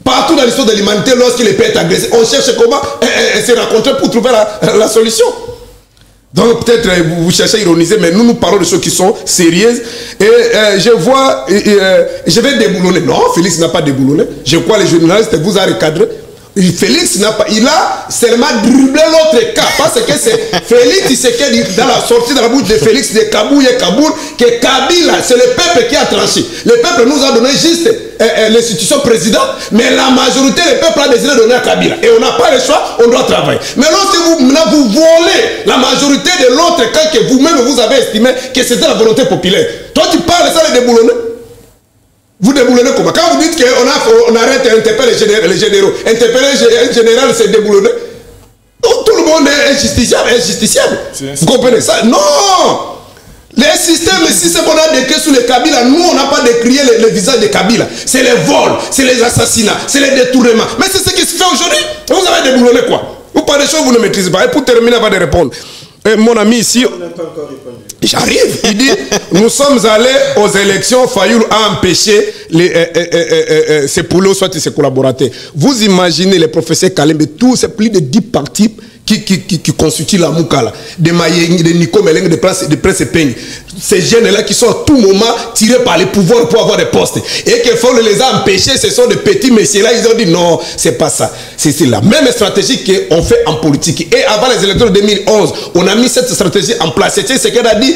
Partout dans l'histoire de l'humanité, lorsqu'il est agressé, on cherche comment se rencontrer pour trouver la solution. Donc peut-être vous cherchez à ironiser, mais nous parlons de choses qui sont sérieuses. Et je vois, je vais déboulonner. Non, Félix n'a pas déboulonné. Je crois les journalistes vous a recadré. Félix n'a pas, il a seulement dribblé l'autre cas, parce que c'est Félix Tshisekedi dans la sortie de la bouche de Félix de Kaboul et Kaboul, que Kabila, c'est le peuple qui a tranché. Le peuple nous a donné juste l'institution président, mais la majorité, le peuple a décidé de donner à Kabila. Et on n'a pas le choix, on doit travailler. Mais lorsque vous volez la majorité de l'autre camp que vous-même vous avez estimé que c'était la volonté populaire, toi tu parles ça les déboulonnés. Vous déboulonnez comment? Quand vous dites qu'on arrête d'interpeller les généraux, interpeller un général, c'est déboulonner. Tout le monde est injusticiable. Vous comprenez ça? Non! Les systèmes ici, c'est qu'on a décrit sur les Kabila. Nous, on n'a pas décrié le visage de Kabila. C'est les vols, c'est les assassinats, c'est les détournements. Mais c'est ce qui se fait aujourd'hui. Vous avez déboulonné quoi? Vous parlez des choses que vous ne maîtrisez pas. Et pour terminer avant de répondre, mon ami ici, j'arrive, il dit, nous sommes allés aux élections, Fayoulou a empêché ses poulots, soit ses collaborateurs. Vous imaginez les professeurs Kalembe, tous, c'est plus de 10 partis qui constituent la Moukala, de Mayeng, de Nico Meleng, de Prince Peigne. Ces jeunes-là qui sont à tout moment tirés par les pouvoirs pour avoir des postes. Et que Fayoulou les a empêchés, ce sont des petits messieurs-là, ils ont dit non, c'est pas ça. C'est la même stratégie qu'on fait en politique. Et avant les élections de 2011, on a mis cette stratégie en place. C'est ce qu'elle a dit.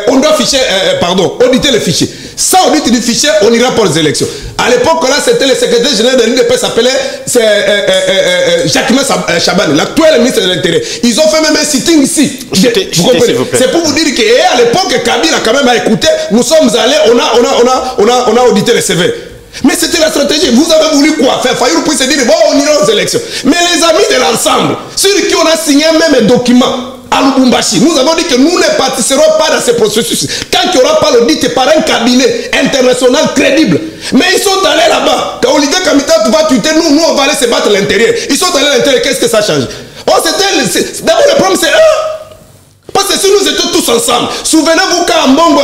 On doit auditer les fichiers. Sans auditer les fichiers, on ira pour les élections. À l'époque, là, c'était le secrétaire général de l'UDP, s'appelait Jacques Chaban, l'actuel ministre de l'Intérieur. Ils ont fait même un sitting ici. Vous comprenez? C'est pour vous dire qu'à l'époque, Kabila quand même a écouté. Nous sommes allés, on a audité les CV. Mais c'était la stratégie. Vous avez voulu quoi faire? Fayoulou puisse se dire, bon, on ira aux élections. Mais les amis de l'ensemble, sur qui on a signé même un document, à Lubumbashi, nous avons dit que nous ne participerons pas dans ce processus tant qu'il n'y aura pas l'audit par un cabinet international crédible. Mais ils sont allés là-bas. Quand Olivier Kamita va tuer, nous on va aller se battre à l'intérieur. Ils sont allés à l'intérieur, qu'est-ce que ça change? Oh, d'abord le problème c'est eux. Parce que si nous étions tous ensemble, souvenez-vous quand Mbongo,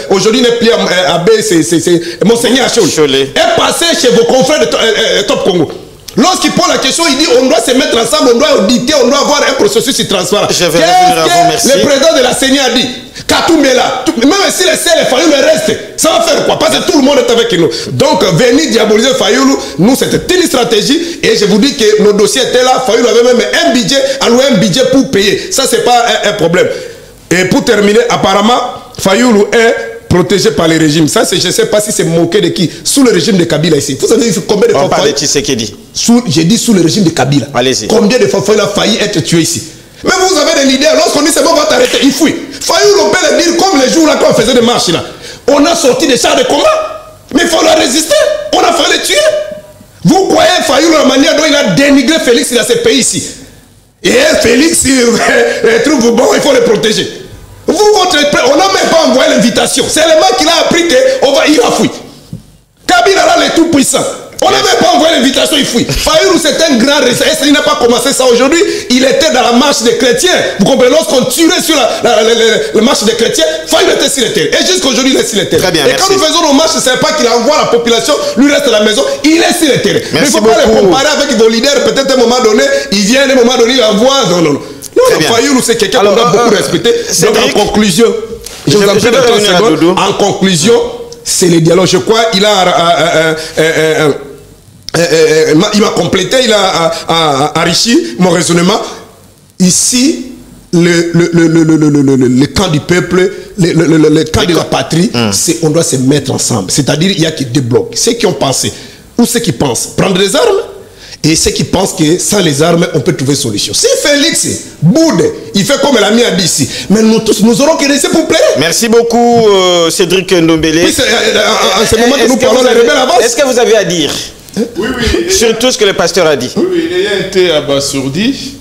aujourd'hui n'est plus Abbé, c'est Monseigneur Cholet, est passé chez vos confrères de Top Congo. Lorsqu'il pose la question, il dit on doit se mettre ensemble, on doit auditer, on doit avoir un processus transparent. Qu'est-ce que le président de la CENI a dit? Katoumé là, même si les CEL Fayoulou restent, ça va faire quoi? Parce que tout le monde est avec nous. Donc venir diaboliser Fayoulou, nous c'était une stratégie et je vous dis que nos dossiers étaient là. Fayoulou avait même un budget, alloué un budget pour payer. Ça c'est pas un problème. Et pour terminer, apparemment, Fayoulou est protégé par les régimes. Ça, je ne sais pas si c'est moqué de qui. Sous le régime de Kabila ici. Vous savez combien de fois... On parle de Tshisekedi. J'ai dit sous le régime de Kabila. Allez-y. Combien de fois il a failli être tué ici. Mais vous avez des leaders, lorsqu'on dit c'est bon, on va t'arrêter, il fuit. Fayoulou peut le dire comme les jours là quand on faisait des marches là. On a sorti des chars de combat. Mais il faut leur résister. On a failli les tuer. Vous croyez Fayoulou la manière dont il a dénigré Félix dans ce pays ici. Et Félix, il trouve bon, il faut le protéger. Vous, on n'a même pas envoyé l'invitation. C'est le mec qui a appris qu'il va fuir. Kabila là, le tout puissant. On n'a même pas envoyé l'invitation, il fuit. Fayoulou, c'est un grand récit. Il n'a pas commencé ça aujourd'hui. Il était dans la marche des chrétiens. Vous comprenez, lorsqu'on tirait sur la marche des chrétiens, Fayoulou était sur les terres. Et jusqu'aujourd'hui, il est sur les terres. Très bien, et quand nous faisons nos marches, c'est pas qu'il envoie la population, lui reste à la maison, il est sur les terres. Mais il ne faut pas les comparer avec vos leaders. Peut-être à un moment donné, il vient, à un moment donné, il envoie. Non. Fayoulou, c'est quelqu'un qu'on doit beaucoup respecter. Donc, en conclusion, je vous en prie de 30 secondes. En conclusion, c'est le dialogue. Je crois il m'a complété, il a enrichi mon raisonnement. Ici, le camp du peuple, le camp de la patrie, on doit se mettre ensemble. C'est-à-dire, il y a qui débloquent. Ceux qui ont pensé, ou ceux qui pensent prendre des armes, et ceux qui pensent que sans les armes, on peut trouver solution. Si Félix boude, il fait comme l'ami a dit ici. Mais nous tous, nous aurons que laisser pour plaire. Merci beaucoup, Cédric Ndombele. Oui, en ce moment que nous parlons, les rebelles avancent. Est-ce que vous avez à dire Oui. sur tout ce que le pasteur a dit? Oui, il a été abasourdi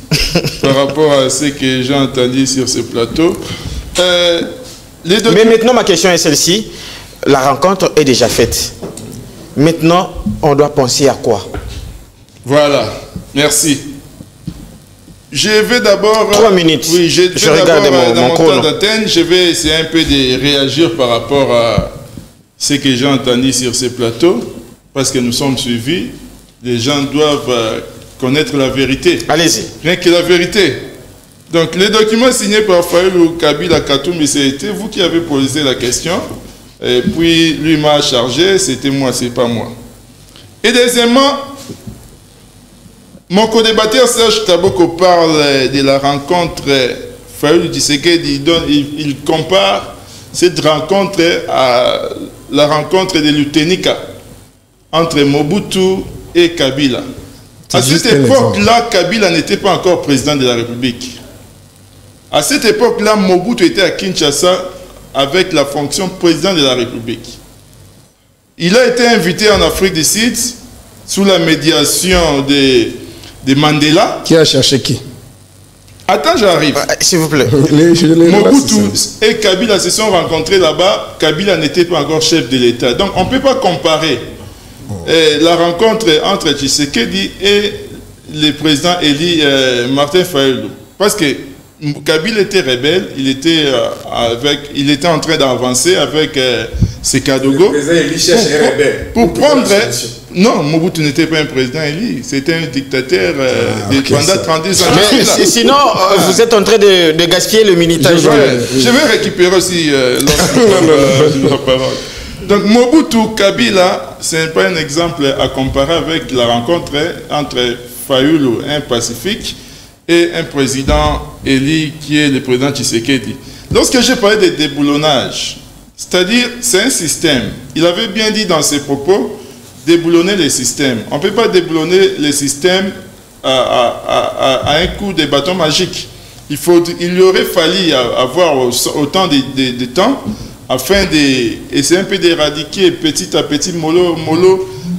par rapport à ce que j'ai entendu sur ce plateau. Mais maintenant, ma question est celle-ci. La rencontre est déjà faite. Maintenant, on doit penser à quoi? Voilà, merci. Je vais d'abord... 3 minutes. Oui, je regarde dans mon temps d'antenne, je vais essayer un peu de réagir par rapport à ce que j'ai entendu sur ce plateau, parce que nous sommes suivis. Les gens doivent connaître la vérité. Allez-y. Rien que la vérité. Donc, les documents signés par Fayoulou Kabila Katoumé, c'était vous qui avez posé la question. Et puis, lui m'a chargé, c'était moi, c'est pas moi. Et deuxièmement, mon co-débatteur Serge Taboko parle de la rencontre Fayoulou Tshisekedi. Il compare cette rencontre à la rencontre de l'Utenika entre Mobutu et Kabila. À cette époque-là, Kabila n'était pas encore président de la République. À cette époque-là, Mobutu était à Kinshasa avec la fonction président de la République. Il a été invité en Afrique du Sud sous la médiation de Mandela. Qui a cherché qui? Attends, j'arrive. S'il vous plaît. Mobutu et Kabila se sont rencontrés là-bas. Kabila n'était pas encore chef de l'État. Donc, on ne peut pas comparer la rencontre entre Tshisekedi et le président Eli Martin Fayulu. Parce que Kabila était rebelle, il était en train d'avancer avec Sekadogo. Le président Eli cherchait rebelle. Pour prendre... Non, Mobutu n'était pas un président élu, c'était un dictateur pendant 32 ans. Mais sinon, vous êtes en train de gaspiller le militage. Je vais récupérer aussi la parole. Donc Mobutu, Kabila, ce n'est pas un exemple à comparer avec la rencontre entre Fayulu, un pacifique, et un président élu qui est le président Tshisekedi. Lorsque j'ai parlé de déboulonnage, c'est-à-dire c'est un système, il avait bien dit dans ses propos, déboulonner les systèmes. On ne peut pas déboulonner les systèmes à un coup de bâton magique. Il y aurait fallu avoir autant de temps afin d'essayer un peu d'éradiquer petit à petit, mollo,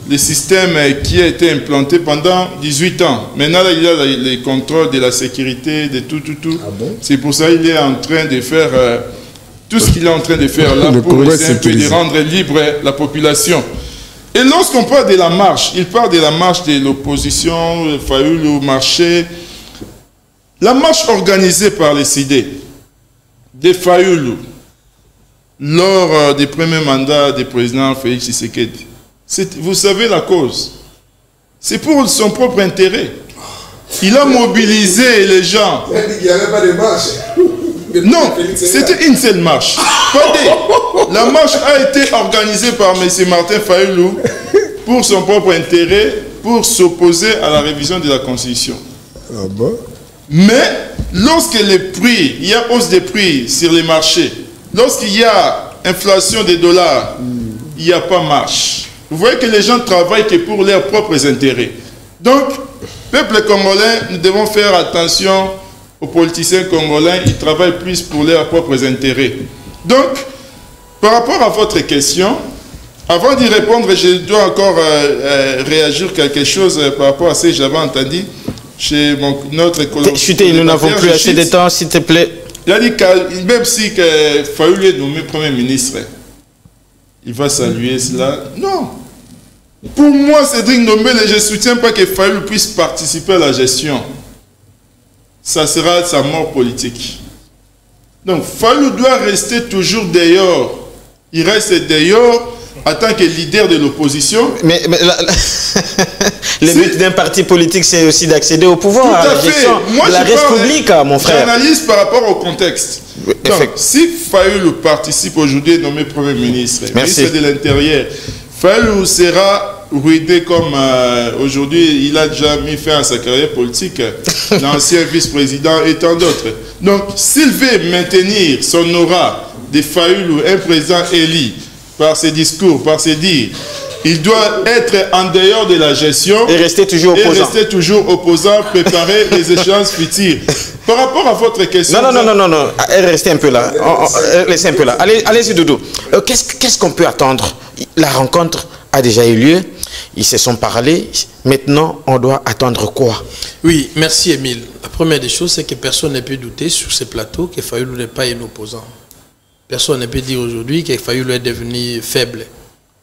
le système qui a été implanté pendant 18 ans. Maintenant, là, il y a les contrôles de la sécurité, de tout. Ah bon? C'est pour ça qu'il est en train de faire tout ce qu'il est en train de faire là pour essayer un peu de rendre libre la population. Et lorsqu'on parle de la marche, il parle de la marche de l'opposition, Fayulu marché. La marche organisée par les CID de Fayulu lors du premier mandat du président Félix Tshisekedi, vous savez la cause. C'est pour son propre intérêt. Il a mobilisé les gens. Il a dit qu'il n'y avait pas de marche. Non, c'était une seule marche. La marche a été organisée par M. Martin Fayulu pour son propre intérêt, pour s'opposer à la révision de la Constitution. Ah bon? Mais lorsque les prix, il y a hausse des prix sur les marchés, lorsqu'il y a inflation des dollars, il n'y a pas marche. Vous voyez que les gens travaillent que pour leurs propres intérêts. Donc, peuple congolais, nous devons faire attention aux politiciens congolais, ils travaillent plus pour leurs propres intérêts. Donc, par rapport à votre question, avant d'y répondre, je dois encore réagir quelque chose par rapport à ce que j'avais entendu chez notre collègue. Chutez, nous n'avons plus assez de temps, s'il te plaît. Il a dit que même si Fayulu est nommé Premier ministre, il va saluer cela. Non. Pour moi, Cédric Nombele, je ne soutiens pas que Fayulu puisse participer à la gestion. Ça sera sa mort politique. Donc, Fayulu doit rester toujours dehors. Il reste dehors en tant que leader de l'opposition. Mais le but d'un parti politique, c'est aussi d'accéder au pouvoir. Tout à fait. Moi, la République, mon frère. J'analyse par rapport au contexte. Donc, si Fayulu participe aujourd'hui, nommé Premier ministre, ministre de l'Intérieur, Fayulu sera ruiné comme aujourd'hui, il a déjà mis fin à sa carrière politique, l'ancien vice-président et tant d'autres. Donc, s'il veut maintenir son aura de Fayulu, un président élu, par ses discours, par ses dires, il doit être en dehors de la gestion et rester toujours opposant. Préparer les échéances futures. Par rapport à votre question... Non, restez un peu là. Laissez un peu là. Allez-y, Doudou. Qu'est-ce qu'on peut attendre? La rencontre a déjà eu lieu. Ils se sont parlé. Maintenant, on doit attendre quoi? Oui, merci Émile. La première des choses, c'est que personne ne peut douter sur ce plateau que Fayulu n'est pas un opposant. Personne ne peut dire aujourd'hui que Fayulu est devenu faible.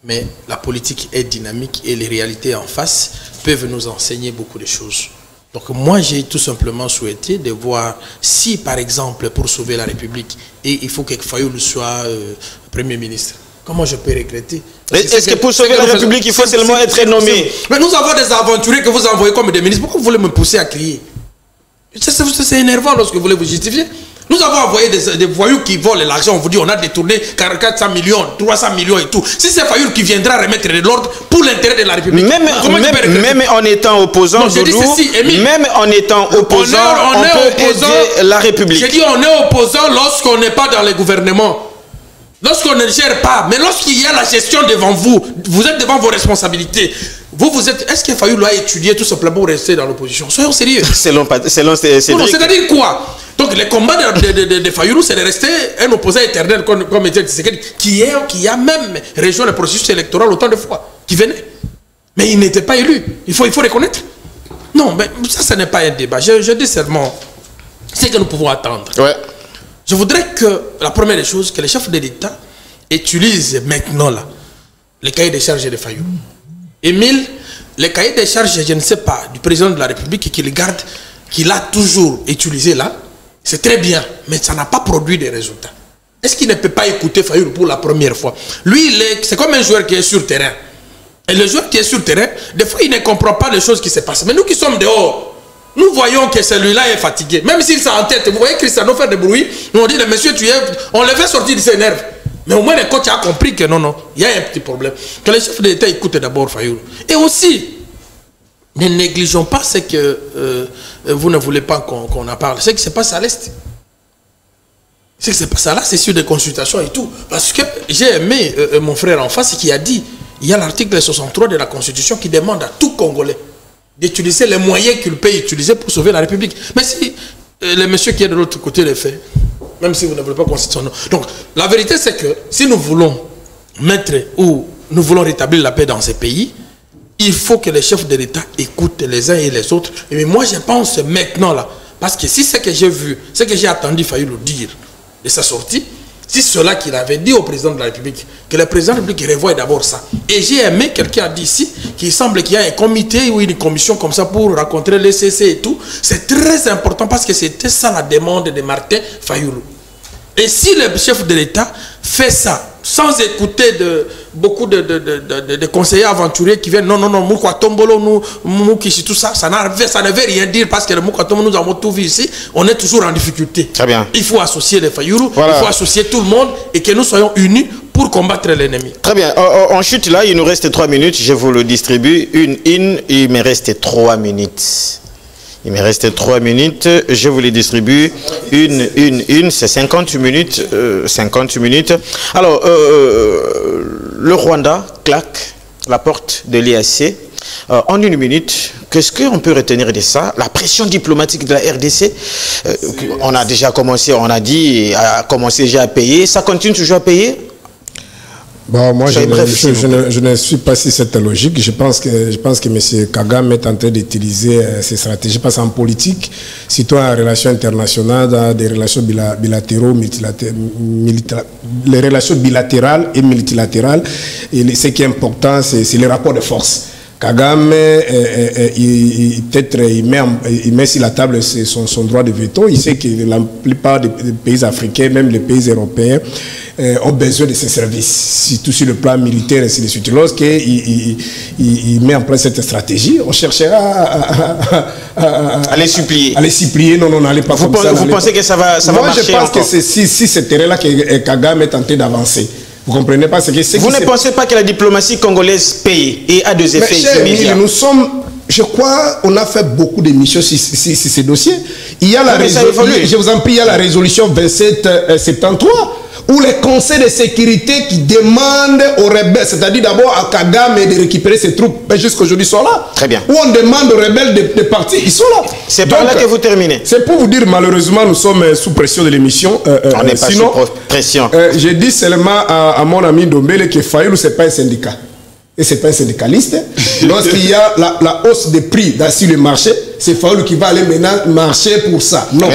Mais la politique est dynamique et les réalités en face peuvent nous enseigner beaucoup de choses. Donc moi, j'ai tout simplement souhaité de voir si, par exemple, pour sauver la République, et il faut que Fayulu soit Premier ministre. Comment je peux regretter? Est-ce que pour sauver la République, il faut seulement être nommé? Mais nous avons des aventuriers que vous envoyez comme des ministres. Pourquoi vous voulez me pousser à crier? C'est énervant lorsque vous voulez vous justifier. Nous avons envoyé des voyous qui volent l'argent. On vous dit on a détourné 400 millions, 300 millions et tout. Si c'est Fayulu qui viendra remettre de l'ordre pour l'intérêt de la République. Même en étant opposant, Doudou, même en étant opposant, on peut aider la République. J'ai dit on est opposant lorsqu'on n'est pas dans le gouvernement. Lorsqu'on ne gère pas, mais lorsqu'il y a la gestion devant vous, vous êtes devant vos responsabilités. Vous êtes. Est-ce que Fayulu a étudié tout simplement pour rester dans l'opposition? Soyons sérieux. Selon c'est-à-dire quoi? Donc les combats de Fayulu, c'est de rester un opposant éternel comme Étienne Tshisekedi, qui a même rejoint le processus électoral autant de fois, qui venait. Mais il n'était pas élu. Il faut reconnaître. Non, mais ça, ce n'est pas un débat. Je dis seulement, ce que nous pouvons attendre. Ouais. Je voudrais que, la première des choses, que les chefs de l'État utilisent maintenant là, les cahiers des charges de Fayoulou. Émile, les cahiers des charges, je ne sais pas, du président de la République qui les garde, qu'il a toujours utilisé là, c'est très bien, mais ça n'a pas produit des résultats. Est-ce qu'il ne peut pas écouter Fayoulou pour la première fois? Lui, c'est comme un joueur qui est sur terrain. Et le joueur qui est sur terrain, des fois, il ne comprend pas les choses qui se passent. Mais nous qui sommes dehors, nous voyons que celui-là est fatigué. Même s'il s'entête, vous voyez Cristiano faire des bruits, nous on dit, monsieur, tu es... On le fait sortir de ses nerfs. Mais au moins, le coach a compris que non, il y a un petit problème. Que les chefs de l'État écoutent d'abord Fayoulou. Et aussi, ne négligeons pas ce que vous ne voulez pas qu'on en parle. Ce qui se passe à l'Est. Ce qui se passe là, c'est sur des consultations et tout. Parce que j'ai aimé mon frère en face qui a dit, il y a l'article 63 de la Constitution qui demande à tout Congolais d'utiliser les moyens qu'il peut utiliser pour sauver la République. Mais si le monsieur qui est de l'autre côté le fait, même si vous ne voulez pas constituer son nom. Donc, la vérité, c'est que si nous voulons mettre ou nous voulons rétablir la paix dans ces pays, il faut que les chefs de l'État écoutent les uns et les autres. Mais moi, je pense maintenant là, parce que si c'est que j'ai vu, c'est que j'ai attendu Fayoulou dire de sa sortie, si cela qu'il avait dit au président de la République, que le président de la République revoie d'abord ça. Et j'ai aimé, quelqu'un a dit ici, qu'il semble qu'il y a un comité ou une commission comme ça pour rencontrer les CC et tout. C'est très important parce que c'était ça la demande de Martin Fayoulou. Et si le chef de l'État fait ça, sans écouter beaucoup de conseillers aventuriers qui viennent, non, Moukwa Tombolo, Moukishi, tout ça, ça ne veut rien dire parce que le Moukwa Tombolo, nous avons tout vu ici, on est toujours en difficulté. Très bien. Il faut associer les Fayoulou, voilà. Il faut associer tout le monde et que nous soyons unis pour combattre l'ennemi. Très bien. On chute là, il nous reste 3 minutes, je vous le distribue. Il me reste 3 minutes. Il me reste 3 minutes, je vous les distribue. Une, c'est 50 minutes. 50 minutes. Alors, le Rwanda claque la porte de l'EAC. En 1 minute, qu'est-ce qu'on peut retenir de ça? La pression diplomatique de la RDC, on a déjà commencé, on a dit, a commencé déjà à payer. Ça continue toujours à payer? Bon, moi, je ne suis pas sur cette logique. Je pense que M. Kagame est en train d'utiliser ces stratégies. Parce qu'en politique, surtout en relations internationales, dans des relations bilatérales, les relations bilatérales et multilatérales, et ce qui est important, c'est les rapports de force. Kagame, peut-être, il met sur la table son droit de veto. Il sait que la plupart des pays africains, même les pays européens, ont besoin de ces services, surtout sur le plan militaire et ainsi de suite. Lorsqu'il met en place cette stratégie, on cherchera à les supplier. À les supplier, non, n'allez pas comme ça. Vous pensez que ça va marcher? Moi, je pense que c'est si c'est terrain-là que Kagame est tenté d'avancer. Vous comprenez pas ce que vous ne pensez pas que la diplomatie congolaise paye et a des effets immédiats? Nous sommes, je crois, on a fait beaucoup d'émissions sur ces dossiers. Il y a la résolution, je vous en prie, il y a la résolution 2773 où les conseils de sécurité qui demandent aux rebelles, c'est-à-dire d'abord à Kagame de récupérer ses troupes, jusqu'à aujourd'hui sont là. Très bien. Où on demande aux rebelles de partir, ils sont là. C'est par là que vous terminez. C'est pour vous dire, malheureusement, nous sommes sous pression de l'émission. On n'est pas sous pression. Je dis seulement à mon ami Dombele que Fayoulou, ce n'est pas un syndicat. Et ce n'est pas un syndicaliste. Lorsqu'il y a la hausse des prix sur le marché, c'est Fayoulou qui va aller maintenant marcher pour ça. Non,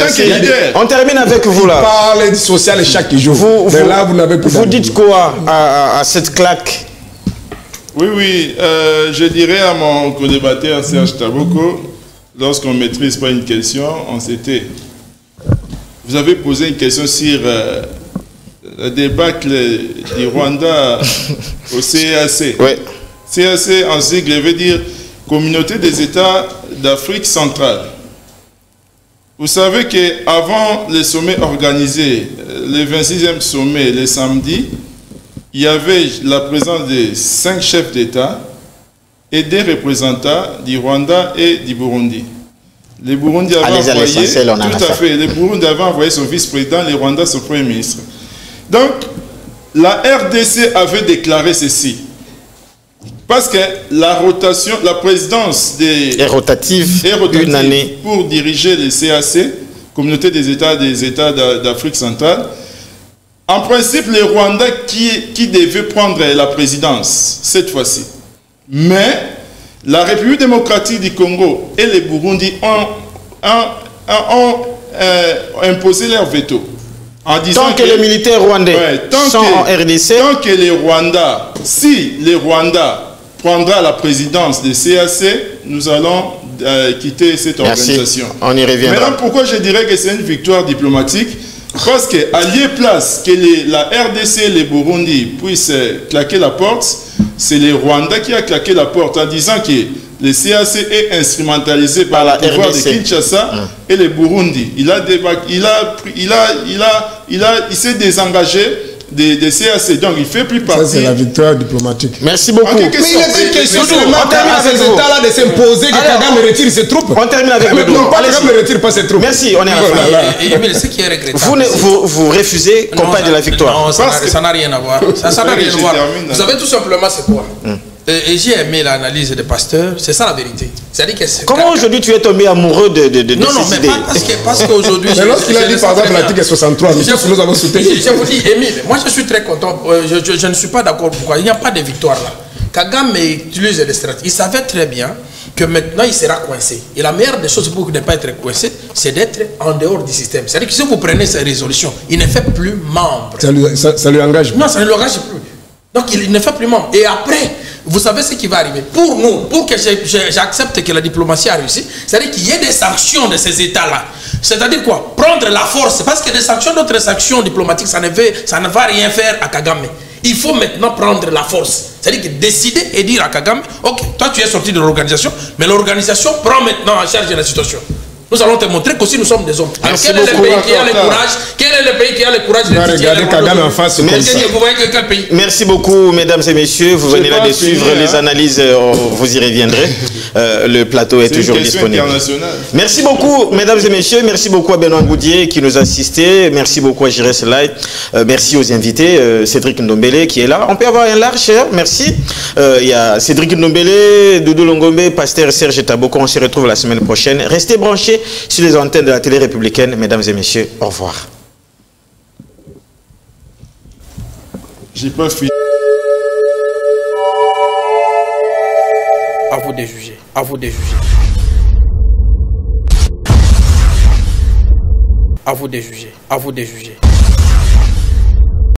on termine avec vous là. On parle du social chaque jour. Vous dites quoi à cette claque? Oui, je dirais à mon co-débatteur Serge Taboko, lorsqu'on ne maîtrise pas une question, on s'était. Vous avez posé une question sur le débâcle du Rwanda au CEAC. Oui. CEAC en sigle veut dire Communauté des États d'Afrique centrale. Vous savez qu'avant le sommet organisé, le 26e sommet, le samedi, il y avait la présence de 5 chefs d'État et des représentants du Rwanda et du Burundi. Le Burundi avait envoyé, tout à fait, le Burundi avait envoyé son vice-président, le Rwanda son premier ministre. Donc, la RDC avait déclaré ceci. Parce que la rotation, la présidence est rotative une année pour diriger les CAC, Communauté des États d'Afrique centrale. En principe, le Rwanda qui devait prendre la présidence cette fois-ci. Mais la République démocratique du Congo et le Burundi ont imposer leur veto. En disant tant que les militaires rwandais sont en RDC. Tant que les Rwandais, si les Rwandais prendra la présidence des CAC, nous allons quitter cette organisation. On y reviendra. Maintenant, pourquoi je dirais que c'est une victoire diplomatique? Parce qu'à lieu place que la RDC et les Burundi puissent claquer la porte, c'est les Rwandais qui a claqué la porte en disant que le CAC est instrumentalisé par la pouvoir de Kinshasa et le Burundi. Il s'est désengagé des CAC, donc il fait plus partie. Ça, c'est la victoire diplomatique. Merci beaucoup. Mais il est question seulement à ces États-là de s'imposer que Kagame retire ses troupes. On termine avec le non, pas Kagame ne retire pas ses troupes. Merci, on est à la fin. Ce qui est regrettable. Vous refusez qu'on parle de la victoire. Non, ça n'a rien à voir. Ça n'a rien à voir. Vous savez tout simplement c'est quoi? Et j'ai aimé l'analyse des pasteurs, c'est ça la vérité. C'est-à-dire que comment aujourd'hui tu es tombé amoureux de non, ces mais idées? parce qu'aujourd'hui... Mais lorsqu'il a dit par exemple l'article 63, nous avons soutenu. Je vous dis, Émile, moi je suis très content, je ne suis pas d'accord pourquoi. Il n'y a pas de victoire là. Kagame utilise des stratégies. Il savait très bien que maintenant il sera coincé. Et la meilleure des choses pour ne pas être coincé, c'est d'être en dehors du système. C'est-à-dire que si vous prenez sa résolution, il ne fait plus membre. Ça lui engage plus. Non, ça ne lui engage plus. Donc il ne fait plus membre. Et après, vous savez ce qui va arriver. Pour nous, pour que j'accepte que la diplomatie a réussi, c'est-à-dire qu'il y ait des sanctions de ces États-là. C'est-à-dire quoi? Prendre la force. Parce que des sanctions, d'autres sanctions diplomatiques, ça ne va rien faire à Kagame. Il faut maintenant prendre la force. C'est-à-dire que décider et dire à Kagame, ok, toi tu es sorti de l'organisation, mais l'organisation prend maintenant en charge la situation. Nous allons te montrer qu'aussi nous sommes des hommes. Alors quel est le pays qui a le courage? Quel est le pays qui a le courage de regarder Kagame en face? Vous voyez quel pays? Merci beaucoup, mesdames et messieurs. Vous venez là de suivre les analyses. Vous y reviendrez. Le plateau est toujours disponible. Merci beaucoup, mesdames et messieurs. Merci beaucoup à Benoît Goudier qui nous a assisté. Merci beaucoup à Jiré Selay. Merci aux invités. Cédric Ndombele qui est là. On peut avoir un large. Merci. Il y a Cédric Ndombele, Doudou Longombe, Pasteur Serge Taboko. On se retrouve la semaine prochaine. Restez branchés sur les antennes de la télé républicaine. Mesdames et messieurs, au revoir. J'ai pas fini. À vous de juger. À vous de juger. À vous de juger. À vous de juger.